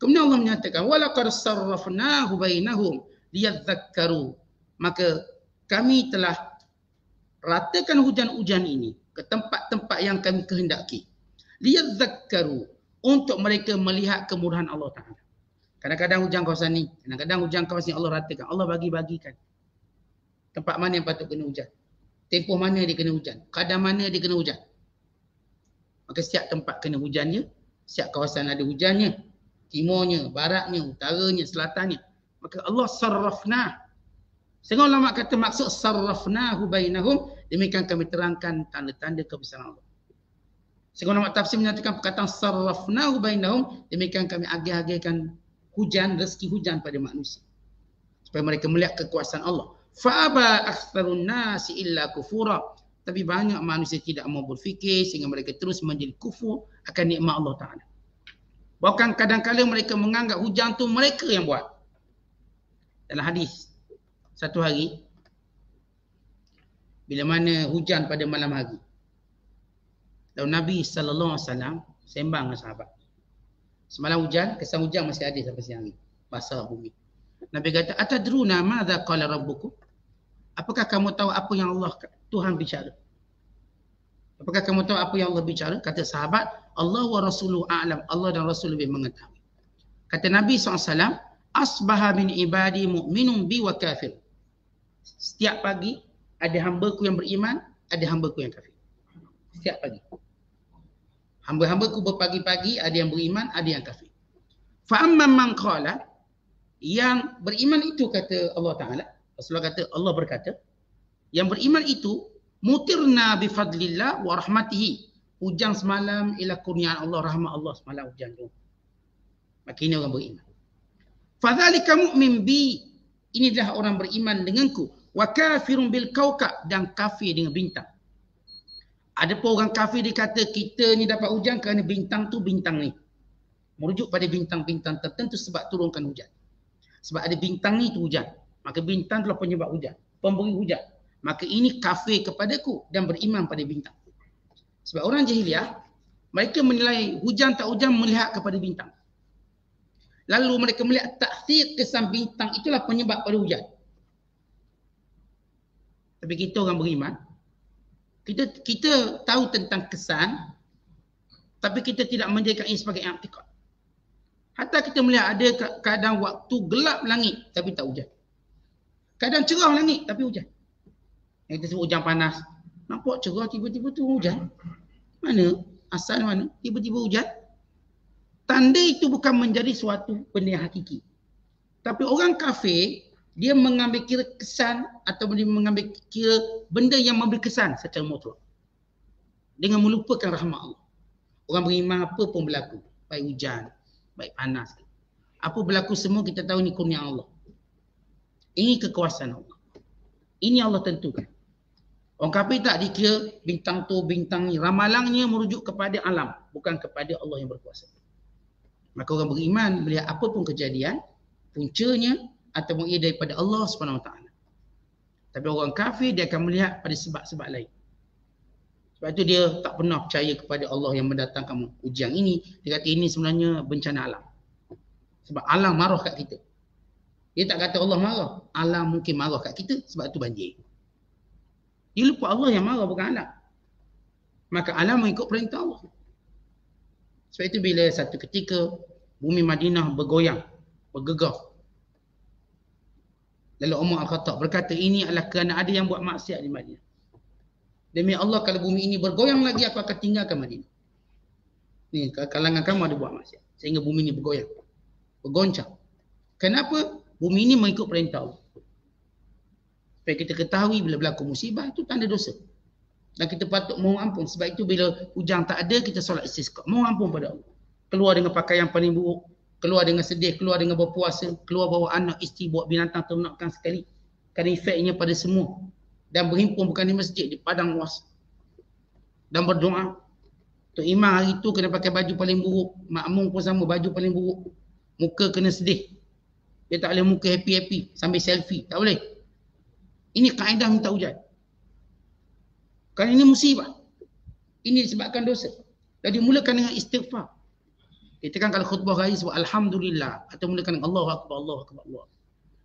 Kemudian Allah menyatakan walaqad sarrafnahu bainahum liyadhakkaru. Maka kami telah ratakan hujan-hujan ini ke tempat-tempat yang kami kehendaki. Liyadhakkaru, untuk mereka melihat kemurahan Allah Taala. Kadang-kadang hujan kawasan ni, kadang-kadang hujan kawasan ni Allah ratakan, Allah bagi-bagikan. Tempat mana yang patut kena hujan? Tempoh mana dia kena hujan? Kadar mana dia kena hujan? Maka setiap tempat kena hujannya, setiap kawasan ada hujannya. Timurnya, baratnya, utaranya, selatannya. Maka Allah sarrafna. Sehingga ulama kata maksud sarrafnahu bainahum, demikian kami terangkan tanda-tanda kebesaran Allah. Sehingga ulama tafsir menyatakan perkataan sarrafnahu bainahum, demikian kami agih-agihkan hujan, rezeki hujan pada manusia. Supaya mereka melihat kekuasaan Allah. Fa'aba aktsarun nasi illa kufura. Tapi banyak manusia tidak mau berfikir sehingga mereka terus menjadi kufur akan nikmat Allah Ta'ala. Bahkan kadang-kadang mereka menganggap hujan tu mereka yang buat. Dalam hadis, satu hari, bila mana hujan pada malam hari, lalu Nabi SAW sembang dengan sahabat. Semalam hujan, kesan hujan masih ada sampai siang hari. Basah bumi. Nabi kata, atadruna madza qala rabbukum? Apakah kamu tahu apa yang Allah, Tuhan bicara? Apakah kamu tahu apa yang Allah bicara? Kata sahabat, Allah wa rasuluhu a'lam. Allah dan Rasul lebih mengetahui. Kata Nabi SAW, asbaha min ibadi mu'minun bi wa kafir. Setiap pagi, ada hamba-Ku yang beriman, ada hamba-Ku yang kafir. Setiap pagi. Hamba-hamba-Ku berpagi-pagi, ada yang beriman, ada yang kafir. Fa'amman man qala, yang beriman itu kata Allah Ta'ala, Rasulullah kata, Allah berkata, yang beriman itu, mutirna bifadlillah wa rahmatihi. Hujan semalam ialah kurniaan Allah, rahmat Allah semalam hujan tu. Maka ini orang beriman. Fadzalika mu'min bi. Inilah orang beriman denganku. Wa kafirun bil kaukab, dan kafir dengan bintang. Ada pun orang kafir dia kata kita ni dapat hujan kerana bintang tu bintang ni. Merujuk pada bintang-bintang tertentu sebab turunkan hujan. Sebab ada bintang ni tu hujan. Maka bintang itulah penyebab hujan, pemberi hujan. Maka ini kafir kepadaku dan beriman pada bintang. Sebab orang jahiliah, mereka menilai hujan tak hujan melihat kepada bintang. Lalu mereka melihat taksir kesan bintang itulah penyebab pada hujan. Tapi kita orang beriman, kita tahu tentang kesan, tapi kita tidak menjadikan ini sebagai i'tikad. Hatta kita melihat ada kadang waktu gelap langit tapi tak hujan. Kadang cerah langit tapi hujan. Yang kita sebut hujan panas. Nampak cerah tiba-tiba tu hujan. Mana? Asal mana? Tiba-tiba hujan. Tanda itu bukan menjadi suatu benda yang hakiki. Tapi orang kafir, Dia mengambil kira kesan atau dia mengambil kira benda yang memberi kesan secara mutlak. Dengan melupakan rahmat Allah. Orang beriman apa pun berlaku. Baik hujan, baik panas. Apa berlaku semua kita tahu ini kurnia Allah. Ini kekuasaan Allah. Ini Allah tentukan. Orang kafir tak dikira bintang tu, bintang ni. Ramalannya merujuk kepada alam. Bukan kepada Allah yang berkuasa. Maka orang beriman melihat apa pun kejadian, puncanya ataupun ia daripada Allah SWT. Tapi orang kafir dia akan melihat pada sebab-sebab lain. Sebab itu dia tak pernah percaya kepada Allah yang mendatangkan ujian ini. Dia kata ini sebenarnya bencana alam. Sebab alam marah kat kita. Dia tak kata Allah marah. Alam mungkin marah kat kita sebab itu banjir. Dia lupa Allah yang marah bukan alam. Maka alam mengikut perintah Allah. Sebab itu bila satu ketika bumi Madinah bergoyang, bergegar. Lalu Umar Al-Khattab berkata, ini adalah kerana ada yang buat maksiat di Madinah. Demi Allah, kalau bumi ini bergoyang lagi, aku akan tinggalkan Madinah. Ni, kalangan kamu ada buat maksiat. Sehingga bumi ini bergoyang. Bergoncang. Kenapa? Bumi ini mengikut perintah Allah. Supaya kita ketahui bila berlaku musibah, itu tanda dosa. Dan kita patut mohon ampun. Sebab itu bila hujan tak ada, kita solat istisqa. Mohon ampun pada Allah. Keluar dengan pakaian paling buruk. Keluar dengan sedih, keluar dengan berpuasa, keluar bawa anak, isteri, bawa binatang ternakan sekali. Kerana efeknya pada semua. Dan berhimpun bukan di masjid, di padang luas. Dan berdoa. Tok Imam hari tu kena pakai baju paling buruk. Makmum pun sama, baju paling buruk. Muka kena sedih. Dia tak boleh muka happy-happy sambil selfie. Tak boleh. Ini kaedah minta hujan. Kerana ini musibah. Ini disebabkan dosa. Dan dimulakan dengan istighfar. Kita kan kalau khutbah raya sebut Alhamdulillah. Atau mulakan dengan Allahu Akbar, Allahu Akbar, Allah.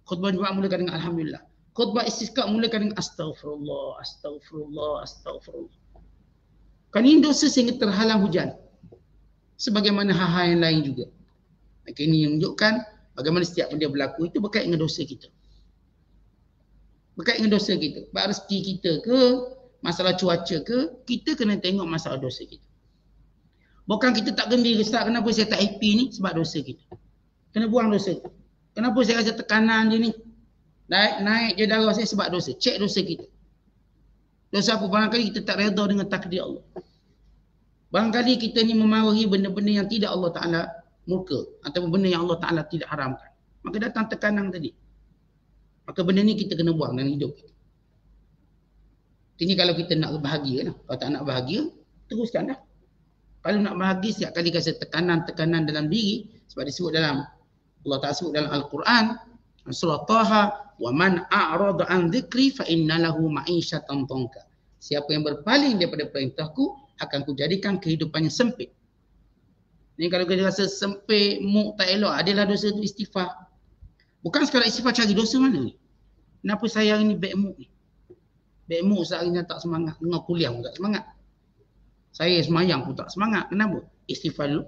Khutbah Jumaat mulakan dengan Alhamdulillah. Khutbah istisqa mulakan dengan Astaghfirullah, Astaghfirullah, Astaghfirullah. Kan ini dosa sehingga terhalang hujan. Sebagaimana hal-hal yang lain juga. Maka ini menunjukkan bagaimana setiap benda berlaku itu berkait dengan dosa kita. Berkait dengan dosa kita. Baik rezeki kita ke, masalah cuaca ke, kita kena tengok masalah dosa kita. Bukan kita tak gembira, Ustaz, kenapa saya tak happy ni? Sebab dosa kita. Kena buang dosa. Kenapa saya rasa tekanan je ni? Naik je darah saya sebab dosa. Cek dosa kita. Dosa apa? Barangkali kita tak redha dengan takdir Allah. Barangkali kita ni memarahi benda-benda yang tidak Allah Ta'ala murka. Ataupun benda yang Allah Ta'ala tidak haramkan. Maka datang tekanan tadi. Maka benda ni kita kena buang dalam hidup kita. Ini kalau kita nak bahagia lah. Kalau tak nak bahagia, teruskan dah. Kalau nak bahagia, setiap kali rasa tekanan-tekanan dalam diri, sebab disebut dalam, Allah Ta'ala sebut dalam Al-Quran, surah Taha, وَمَنْ أَعْرَضَ عَنْ ذِكْرِ فَإِنَّ لَهُ مَعِيشَةً ضَنْكًا. Siapa yang berpaling daripada perintahku, akan kujadikan kehidupannya sempit. Ni kalau kita rasa sempit, muk, tak elok, adalah dosa tu istighfar. Bukan sekadar istighfar, cari dosa mana ni? Kenapa saya hari ni bad mood ni? Bad mood sehari ni tak semangat. Dengar kuliah pun tak semangat. Saya semayang pun tak semangat. Kenapa? Istighfar dulu.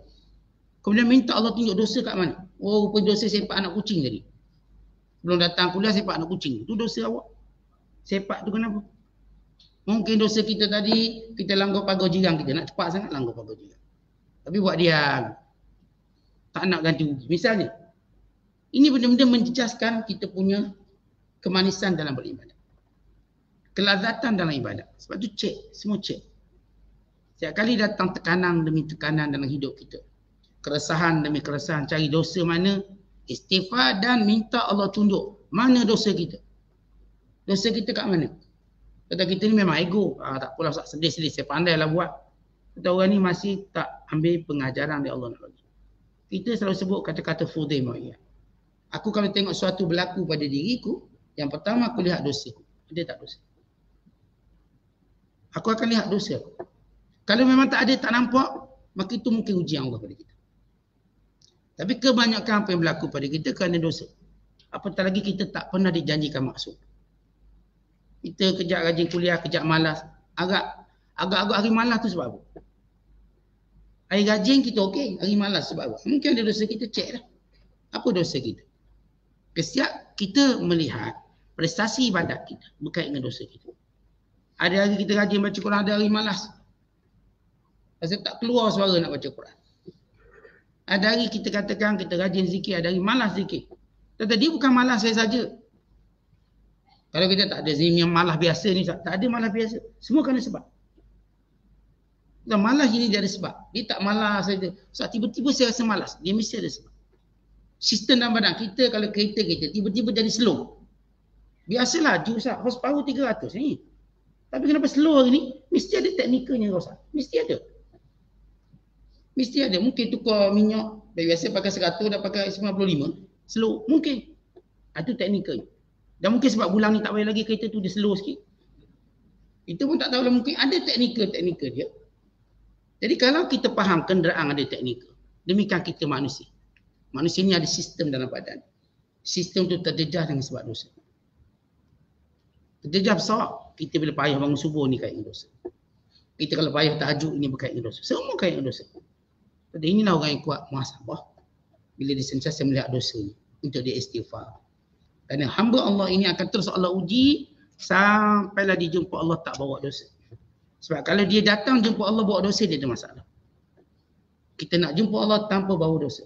Kemudian minta Allah tunjuk dosa kat mana. Oh, rupanya dosa sepak anak kucing tadi. Belum datang kuliah sepak anak kucing. Itu dosa awak. Sepak tu kenapa? Mungkin dosa kita tadi, kita langgar pagar jiran kita. Nak cepat sangat langgar pagar jiran. Tapi buat diam. Tak nak ganti rugi. Misalnya, ini benda-benda menjejaskan kita punya kemanisan dalam beribadat. Kelazatan dalam ibadat. Sebab tu cek. Semua cek. Setiap kali datang tekanan demi tekanan dalam hidup kita. Keresahan demi keresahan. Cari dosa mana. Istighfar dan minta Allah tunjuk. Mana dosa kita. Dosa kita kat mana. Kata kita ni memang ego. Tak apalah sedih-sedih. Saya pandai lah buat. Kata orang ni masih tak ambil pengajaran dari Allah nak bagi. Kita selalu sebut kata-kata fudhi ma'iyah. Aku kalau tengok sesuatu berlaku pada diriku. Yang pertama aku lihat dosa. Ada tak dosa? Aku akan lihat dosa. Kalau memang tak ada, tak nampak, maka itu mungkin ujian Allah pada kita. Tapi kebanyakan apa yang berlaku pada kita kerana dosa. Apatah lagi kita tak pernah dijanjikan maksud. Kita kejap rajin kuliah, kejap malas. Agak-agak hari malas tu sebab apa? Hari rajin kita okey, hari malas sebab apa? Mungkin ada dosa kita, cek lah. Apa dosa kita? Setiap kita melihat prestasi ibadat kita berkait dengan dosa kita. Ada hari kita rajin baca Quran, ada hari malas. Pasal tak keluar suara nak baca Quran. Ada hari kita katakan kita rajin zikir, ada hari malas zikir. Tetapi dia bukan malas saya saja. Kalau kita tak ada yang malas biasa ni, tak ada malas biasa. Semua kena sebab. Dan malas ini dia ada sebab. Dia tak malas saja. Sebab tiba-tiba saya rasa malas. Dia mesti ada sebab. Sistem dalam badan kita, kalau kereta kita tiba-tiba jadi slow. Biasalah laju Ustaz, horsepower 300 ni. Tapi kenapa slow hari ni? Mesti ada teknikalnya Ustaz. Mesti ada. Mesti ada. Mungkin tukar minyak. Dari biasa pakai 100 dah pakai 95. Slow. Mungkin. Itu teknikalnya. Dan mungkin sebab bulan ni tak payah lagi kereta tu dia slow sikit. Itu pun tak tahulah, mungkin ada teknikal dia. Jadi kalau kita faham kenderaan ada teknikal, demikian kita manusia. Manusia ni ada sistem dalam badan. Sistem tu terjejah dengan sebab dosa. Terjejah besar. Kita bila payah bangun subuh ni kait dengan dosa. Kita kalau payah tahajud ini berkait dengan dosa. Semua kait dengan dosa. Jadi inilah orang yang kuat muhasabah. Bila dia sentiasa melihat dosa ni. Untuk dia istighfar. Kerana hamba Allah ini akan terus Allah uji sampailah dia jumpa Allah tak bawa dosa. Sebab kalau dia datang jumpa Allah bawa dosa, dia ada masalah. Kita nak jumpa Allah tanpa bawa dosa.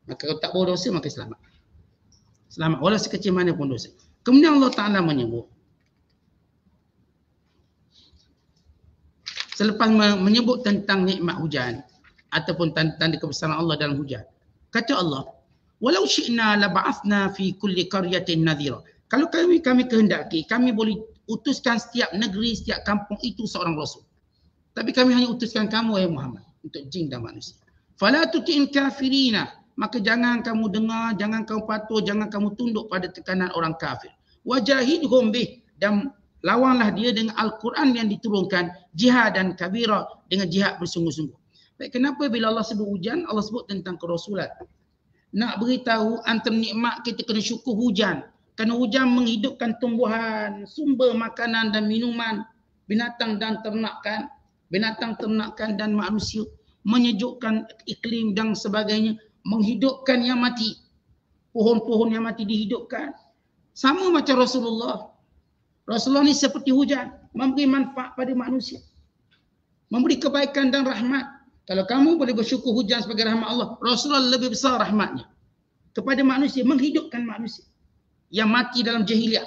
Maka kalau tak bawa dosa, maka selamat. Selamat walau sekecil mana pun dosa. Kemudian Allah Ta'ala menyebut. Selepas menyebut tentang nikmat hujan ataupun tanda kebesaran Allah dalam hujan. Kata Allah, walau syi'na laba'athna fi kulli qaryatin nadhira. Kalau kami kehendaki, kami boleh utuskan setiap negeri, setiap kampung itu seorang rasul. Tapi kami hanya utuskan kamu, wahai Muhammad, untuk jin dan manusia. Fala tuti'in kafirina. Maka jangan kamu dengar, jangan kamu patuh, jangan kamu tunduk pada tekanan orang kafir. Wajahidhum bih. Dan lawanlah dia dengan Al-Quran yang diturunkan, jihad dan kabira, dengan jihad bersungguh-sungguh. Baik, kenapa bila Allah sebut hujan, Allah sebut tentang kerasulan? Nak beritahu antara nikmat kita kena syukur hujan. Kerana hujan menghidupkan tumbuhan, sumber makanan dan minuman, binatang ternakan dan manusia, menyejukkan iklim dan sebagainya, menghidupkan yang mati. Pohon-pohon yang mati dihidupkan. Sama macam Rasulullah. Rasulullah ni seperti hujan, memberi manfaat pada manusia. Memberi kebaikan dan rahmat. Kalau kamu boleh bersyukur hujan sebagai rahmat Allah, Rasulullah lebih besar rahmatnya kepada manusia, menghidupkan manusia yang mati dalam jahiliah,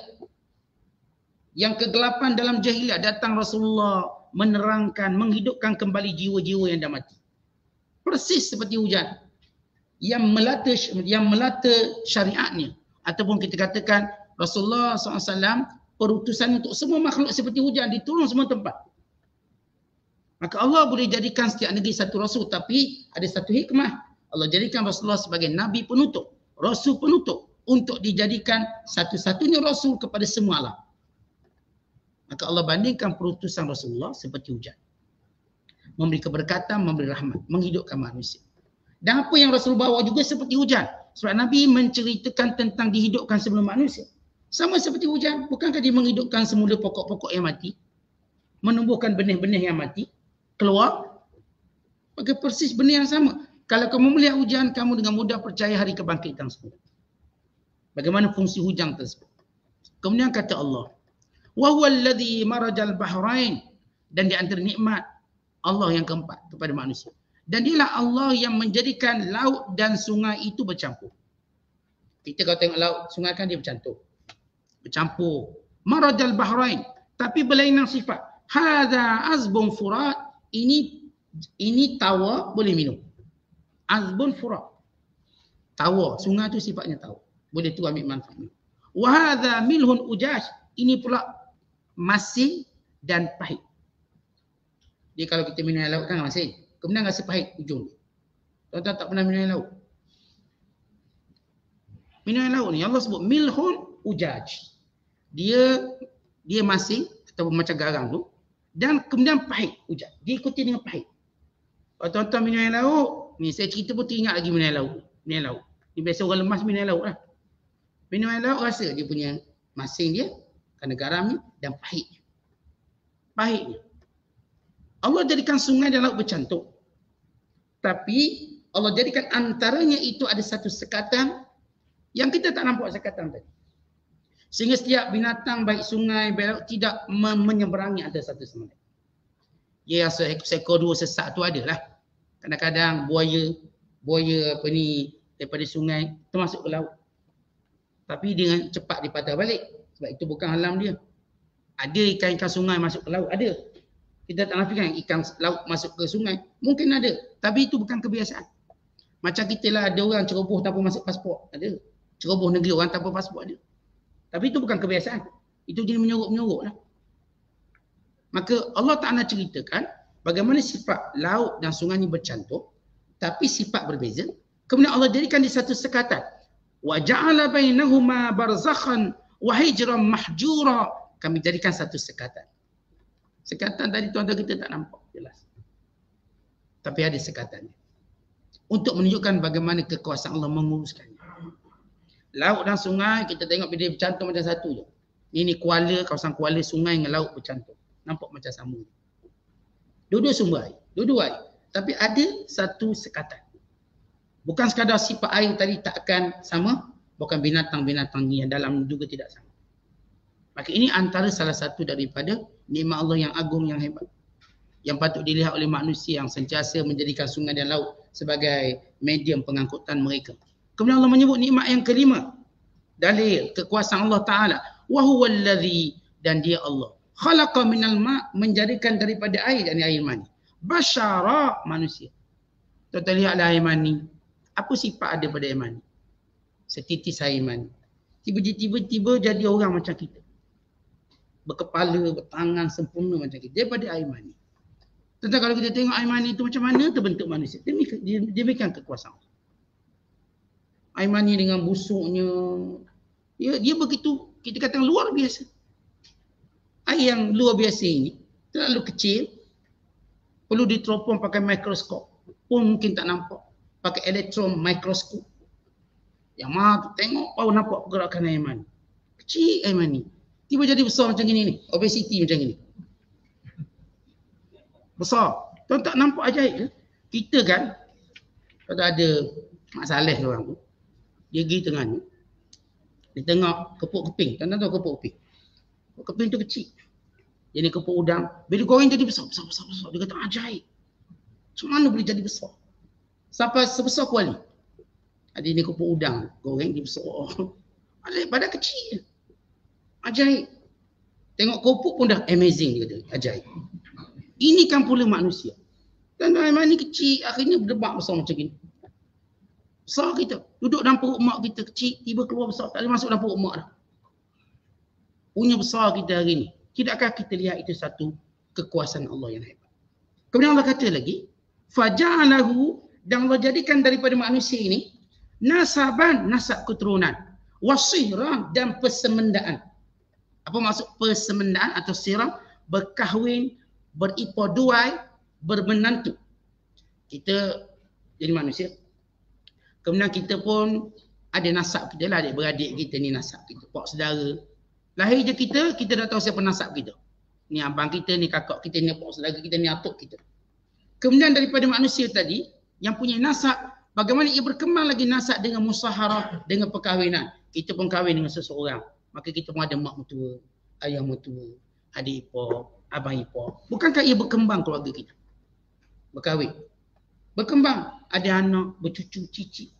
yang kegelapan dalam jahiliah. Datang Rasulullah menerangkan, menghidupkan kembali jiwa-jiwa yang dah mati. Persis seperti hujan yang melata syariatnya. Ataupun kita katakan Rasulullah SAW perutusan untuk semua makhluk seperti hujan, diturun semua tempat. Maka Allah boleh jadikan setiap negeri satu rasul, tapi ada satu hikmah. Allah jadikan Rasulullah sebagai Nabi penutup, Rasul penutup, untuk dijadikan satu-satunya Rasul kepada semua alam. Maka Allah bandingkan perutusan Rasulullah seperti hujan. Memberi keberkatan, memberi rahmat, menghidupkan manusia. Dan apa yang Rasul bawa juga seperti hujan. Sebab Nabi menceritakan tentang dihidupkan sebelum manusia. Sama seperti hujan. Bukankah dia menghidupkan semula pokok-pokok yang mati? Menumbuhkan benih-benih yang mati? Keluar? Maka persis benih yang sama. Kalau kamu melihat hujan, kamu dengan mudah percaya hari kebangkitan semula. Bagaimana fungsi hujan tersebut? Kemudian kata Allah, wa huwallazi marajal bahrain, dan di antara nikmat Allah yang keempat kepada manusia. Dan dialah Allah yang menjadikan laut dan sungai itu bercampur. Kita kalau tengok laut, sungai kan dia bercampur. Marajal bahrain, tapi berlainan sifat. Hadza azbun furat, ini tawa boleh minum. Azbun furat. Tawa, sungai tu sifatnya tawa. Boleh tu ambil manfaatnya. Wa hadza milhun ujash, ini pula masin dan pahit. Jadi kalau kita minum air laut kan masin, kemudian rasa pahit ujung. Tuan-tuan tak pernah minum air laut. Minum air laut ni Allah sebut milhun ujaj. Dia masin atau macam garang tu, dan kemudian pahit ujaj. Dia ikuti dengan pahit. Kalau tuan-tuan minum air laut, ni saya cerita pun teringat lagi minum air laut. Minum air laut. Ni biasa orang lemas minum air laut lah. Minum air laut rasa dia punya masin dia, kerana garamnya dan pahitnya. Pahitnya. Allah jadikan sungai dan laut bercantum. Tapi Allah jadikan antaranya itu ada satu sekatan yang kita tak nampak sekatan tadi. Sehingga setiap binatang baik sungai, baik laut tidak menyeberangi antara satu sama lain. Ya, seekor dua sesak tu adalah. Kadang-kadang buaya apa ni daripada sungai termasuk ke laut. Tapi dengan cepat dia patah balik. Sebab itu bukan alam dia. Ada ikan-ikan sungai masuk ke laut, ada. Kita tak nafikan ikan laut masuk ke sungai, mungkin ada. Tapi itu bukan kebiasaan. Macam kita lah ada orang ceroboh tanpa masuk pasport, ada. Ceroboh negeri orang tanpa pasport ada. Tapi itu bukan kebiasaan. Itu jadi menyorok-menyorok lah. Maka Allah Ta'ala ceritakan bagaimana sifat laut dan sungai ini bercantum, tapi sifat berbeza. Kemudian Allah jadikan di satu sekatan. Wa ja'ala bainahuma barzakhan wa hijran mahjura. Kami jadikan satu sekatan. Sekatan tadi tuan-tuan kita tak nampak jelas. Tapi ada sekatannya. Untuk menunjukkan bagaimana kekuasaan Allah menguruskannya. Laut dan sungai kita tengok dia bercantum macam satu je. Ini kuala, kawasan kuala sungai dengan laut bercantum. Nampak macam sama. Dua-dua sumber air. Dua-dua air. Tapi ada satu sekatan. Bukan sekadar sifat air tadi tak akan sama. Bukan binatang-binatang yang dalam juga tidak sama. Maka ini antara salah satu daripada nikmat Allah yang agung, yang hebat. Yang patut dilihat oleh manusia yang sentiasa menjadikan sungai dan laut sebagai medium pengangkutan mereka. Kemudian Allah menyebut nikmat yang kelima. Dalil kekuasaan Allah Ta'ala. Wahuwallazi, dan dia Allah. Khalaqa minal ma', menjadikan daripada air, dan air mani. Basyara, manusia. Tuan-tuan lihatlah air mani. Apa sifat ada pada air mani? Setitis air mani. Tiba-tiba jadi orang macam kita. Berkepala, bertangan sempurna macam kita. Daripada air mani. Tentang kalau kita tengok air mani itu macam mana terbentuk manusia. Demikian kekuasaan. Air mani dengan busuknya. Dia begitu, kita kata luar biasa. Air yang luar biasa ini terlalu kecil. Perlu diteropong pakai mikroskop. Pun mungkin tak nampak. Pakai elektron mikroskop. Yang mana tengok baru nampak pergerakan air mani. Kecil air mani. Tiba jadi besar macam gini ni. Obesity macam gini. Besar. Tuan tak nampak ajaib ke? Kita kan, kalau ada Mak Saleh orang tu, dia pergi tengah ni. Dia tengok kepuk keping. Tuan tahu kepuk keping? Kepuk keping tu kecil. Jadi kepuk udang. Bila goreng jadi besar. Dia kata ajaib. Macam mana boleh jadi besar? Sampai sebesar kuali. Ada ni kepuk udang. Goreng dia besar. Badan kecil. Ajaib. Tengok kopuk pun dah amazing dia kata. Ajaib. Ini kan pula manusia. Dan air mani kecil, akhirnya berdebar besar macam ni. Besar kita. Duduk dalam perut mak kita kecil, tiba keluar besar. Tak boleh masuk dalam perut mak dah. Punya besar kita hari ni. Tidakkah kita lihat itu satu kekuasaan Allah yang hebat. Kemudian Allah kata lagi, faja'alahu, dan Allah jadikan daripada manusia ini nasaban, nasab keturunan, wasihran, dan persemendaan. Apa maksud persemendaan atau siram? Berkahwin, beripoduai, bermenantu. Kita jadi manusia. Kemudian kita pun ada nasab kita lah, adik-beradik kita ni nasab kita, pak saudara. Lahir je kita dah tahu siapa nasab kita. Ni abang kita, ni kakak kita, ni pak saudara kita, ni atuk kita. Kemudian daripada manusia tadi yang punya nasab, bagaimana ia berkembang lagi nasab dengan musaharah, dengan perkahwinan. Kita pun kahwin dengan seseorang. Maka kita pun ada mak mertua, ayah mertua, adik ipar, abang ipar. Bukankah ia berkembang keluarga kita? Berkahwin. Berkembang. Ada anak, bercucu, cicit.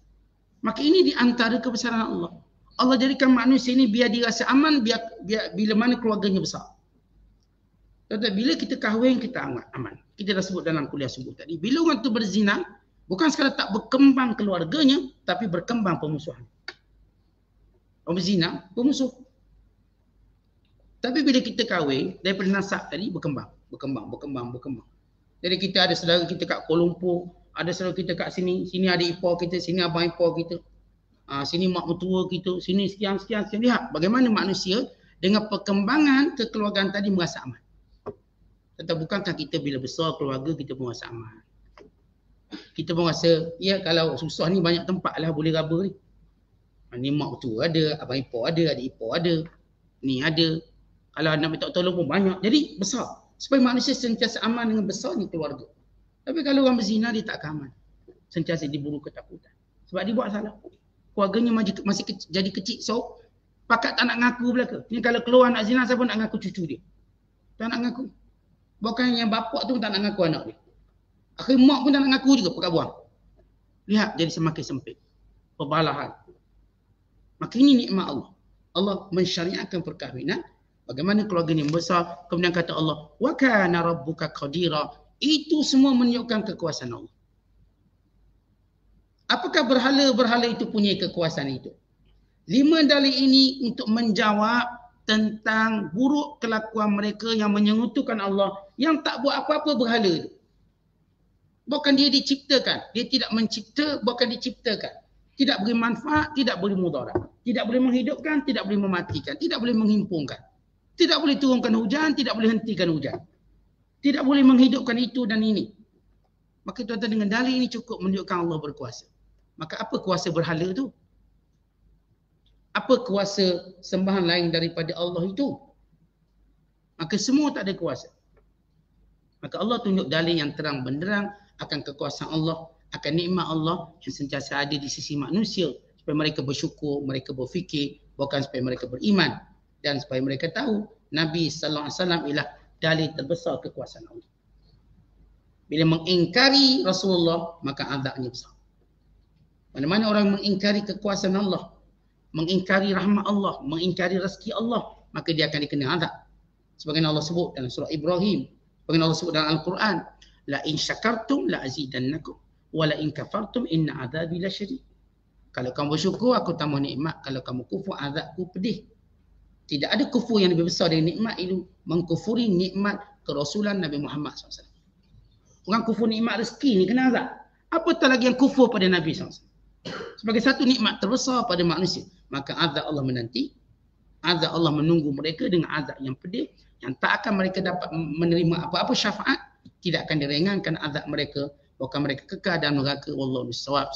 Maka ini di antara kebesaran Allah. Allah jadikan manusia ini biar dirasa aman, biar bila mana keluarganya besar. Tetapi bila kita kahwin, kita aman. Kita dah sebut dalam kuliah subuh tadi. Bila orang tu berzina, bukan sekadar tak berkembang keluarganya, tapi berkembang pemusuhan. Orang berzina, pemusuh. Tapi bila kita kahwin, daripada nasab tadi berkembang. Jadi kita ada saudara kita kat Kuala Lumpur, ada saudara kita kat sini, sini ada ipar kita, sini abang ipar kita. Sini mak mertua kita, sini sekian. Lihat bagaimana manusia dengan perkembangan kekeluargaan tadi merasa aman. Tetapi bukankah kita bila besar keluarga kita pun rasa aman. Kita pun rasa, ya kalau susah ni banyak tempat lah boleh raba ni. Ni mak mertua ada, abang ipar ada, adik ipar ada, ni ada. Kalau nak minta tolong pun banyak. Jadi besar. Supaya manusia sentiasa aman dengan besarnya keluarga. Tapi kalau orang berzina dia tak aman. Sentiasa diburu ketakutan. Sebab dia buat salah. Keluarganya masih jadi kecil. So, pakat tak nak ngaku belaka. Ni kalau keluar nak zina, siapa nak ngaku cucu dia? Tak nak ngaku. Bukan yang bapak tu tak nak ngaku anak dia. Akhir mak pun tak nak ngaku juga, pakat buang. Lihat jadi semakin sempit. Perbalahan. Maka ini nikmat Allah. Allah mensyariatkan perkahwinan. Bagaimana keluarga ini membesar. Kemudian kata Allah, wa kana rabbuka qadira. Itu semua menunjukkan kekuasaan Allah. Apakah berhala-berhala itu punya kekuasaan itu? 5 dalil ini untuk menjawab tentang buruk kelakuan mereka yang menyengutukan Allah, yang tak buat apa-apa berhala itu. Bukan dia diciptakan, dia tidak mencipta, bukan diciptakan. Tidak beri manfaat, tidak beri mudarat. Tidak boleh menghidupkan, tidak boleh mematikan, tidak boleh menghimpunkan. Tidak boleh turunkan hujan, tidak boleh hentikan hujan. Tidak boleh menghidupkan itu dan ini. Maka tuan-tuan, dengan dalil ini cukup menunjukkan Allah berkuasa. Maka apa kuasa berhala itu? Apa kuasa sembahan lain daripada Allah itu? Maka semua tak ada kuasa. Maka Allah tunjuk dalil yang terang benderang akan kekuasaan Allah, akan nikmat Allah yang sentiasa ada di sisi manusia, supaya mereka bersyukur, mereka berfikir, bukan supaya mereka beriman, dan supaya mereka tahu Nabi sallallahu alaihi wasallam ialah dalil terbesar kekuasaan Allah. Bila mengingkari Rasulullah, maka azabnya besar. Mana-mana orang mengingkari kekuasaan Allah, mengingkari rahmat Allah, mengingkari rezeki Allah, maka dia akan dikena azab. Sebagaimana Allah sebut dalam surah Ibrahim, sebagaimana Allah sebut dalam Al-Quran, la in syakartum la azidannakum wa la in kafartum inna azabi lasyadid. Kalau kamu bersyukur, aku tambah nikmat. Kalau kamu kufur, azabku pedih. Tidak ada kufur yang lebih besar dari nikmat itu, mengkufuri nikmat kerasulan Nabi Muhammad SAW. Orang kufur nikmat rezeki ni kena azab. Apatah lagi yang kufur pada Nabi SAW. Sebagai satu nikmat terbesar pada manusia, maka azab Allah menanti. Azab Allah menunggu mereka dengan azab yang pedih, yang tak akan mereka dapat menerima apa-apa syafaat. Tidak akan diringankan azab mereka, bahkan mereka kekal dalam neraka. Wallahu bissawab.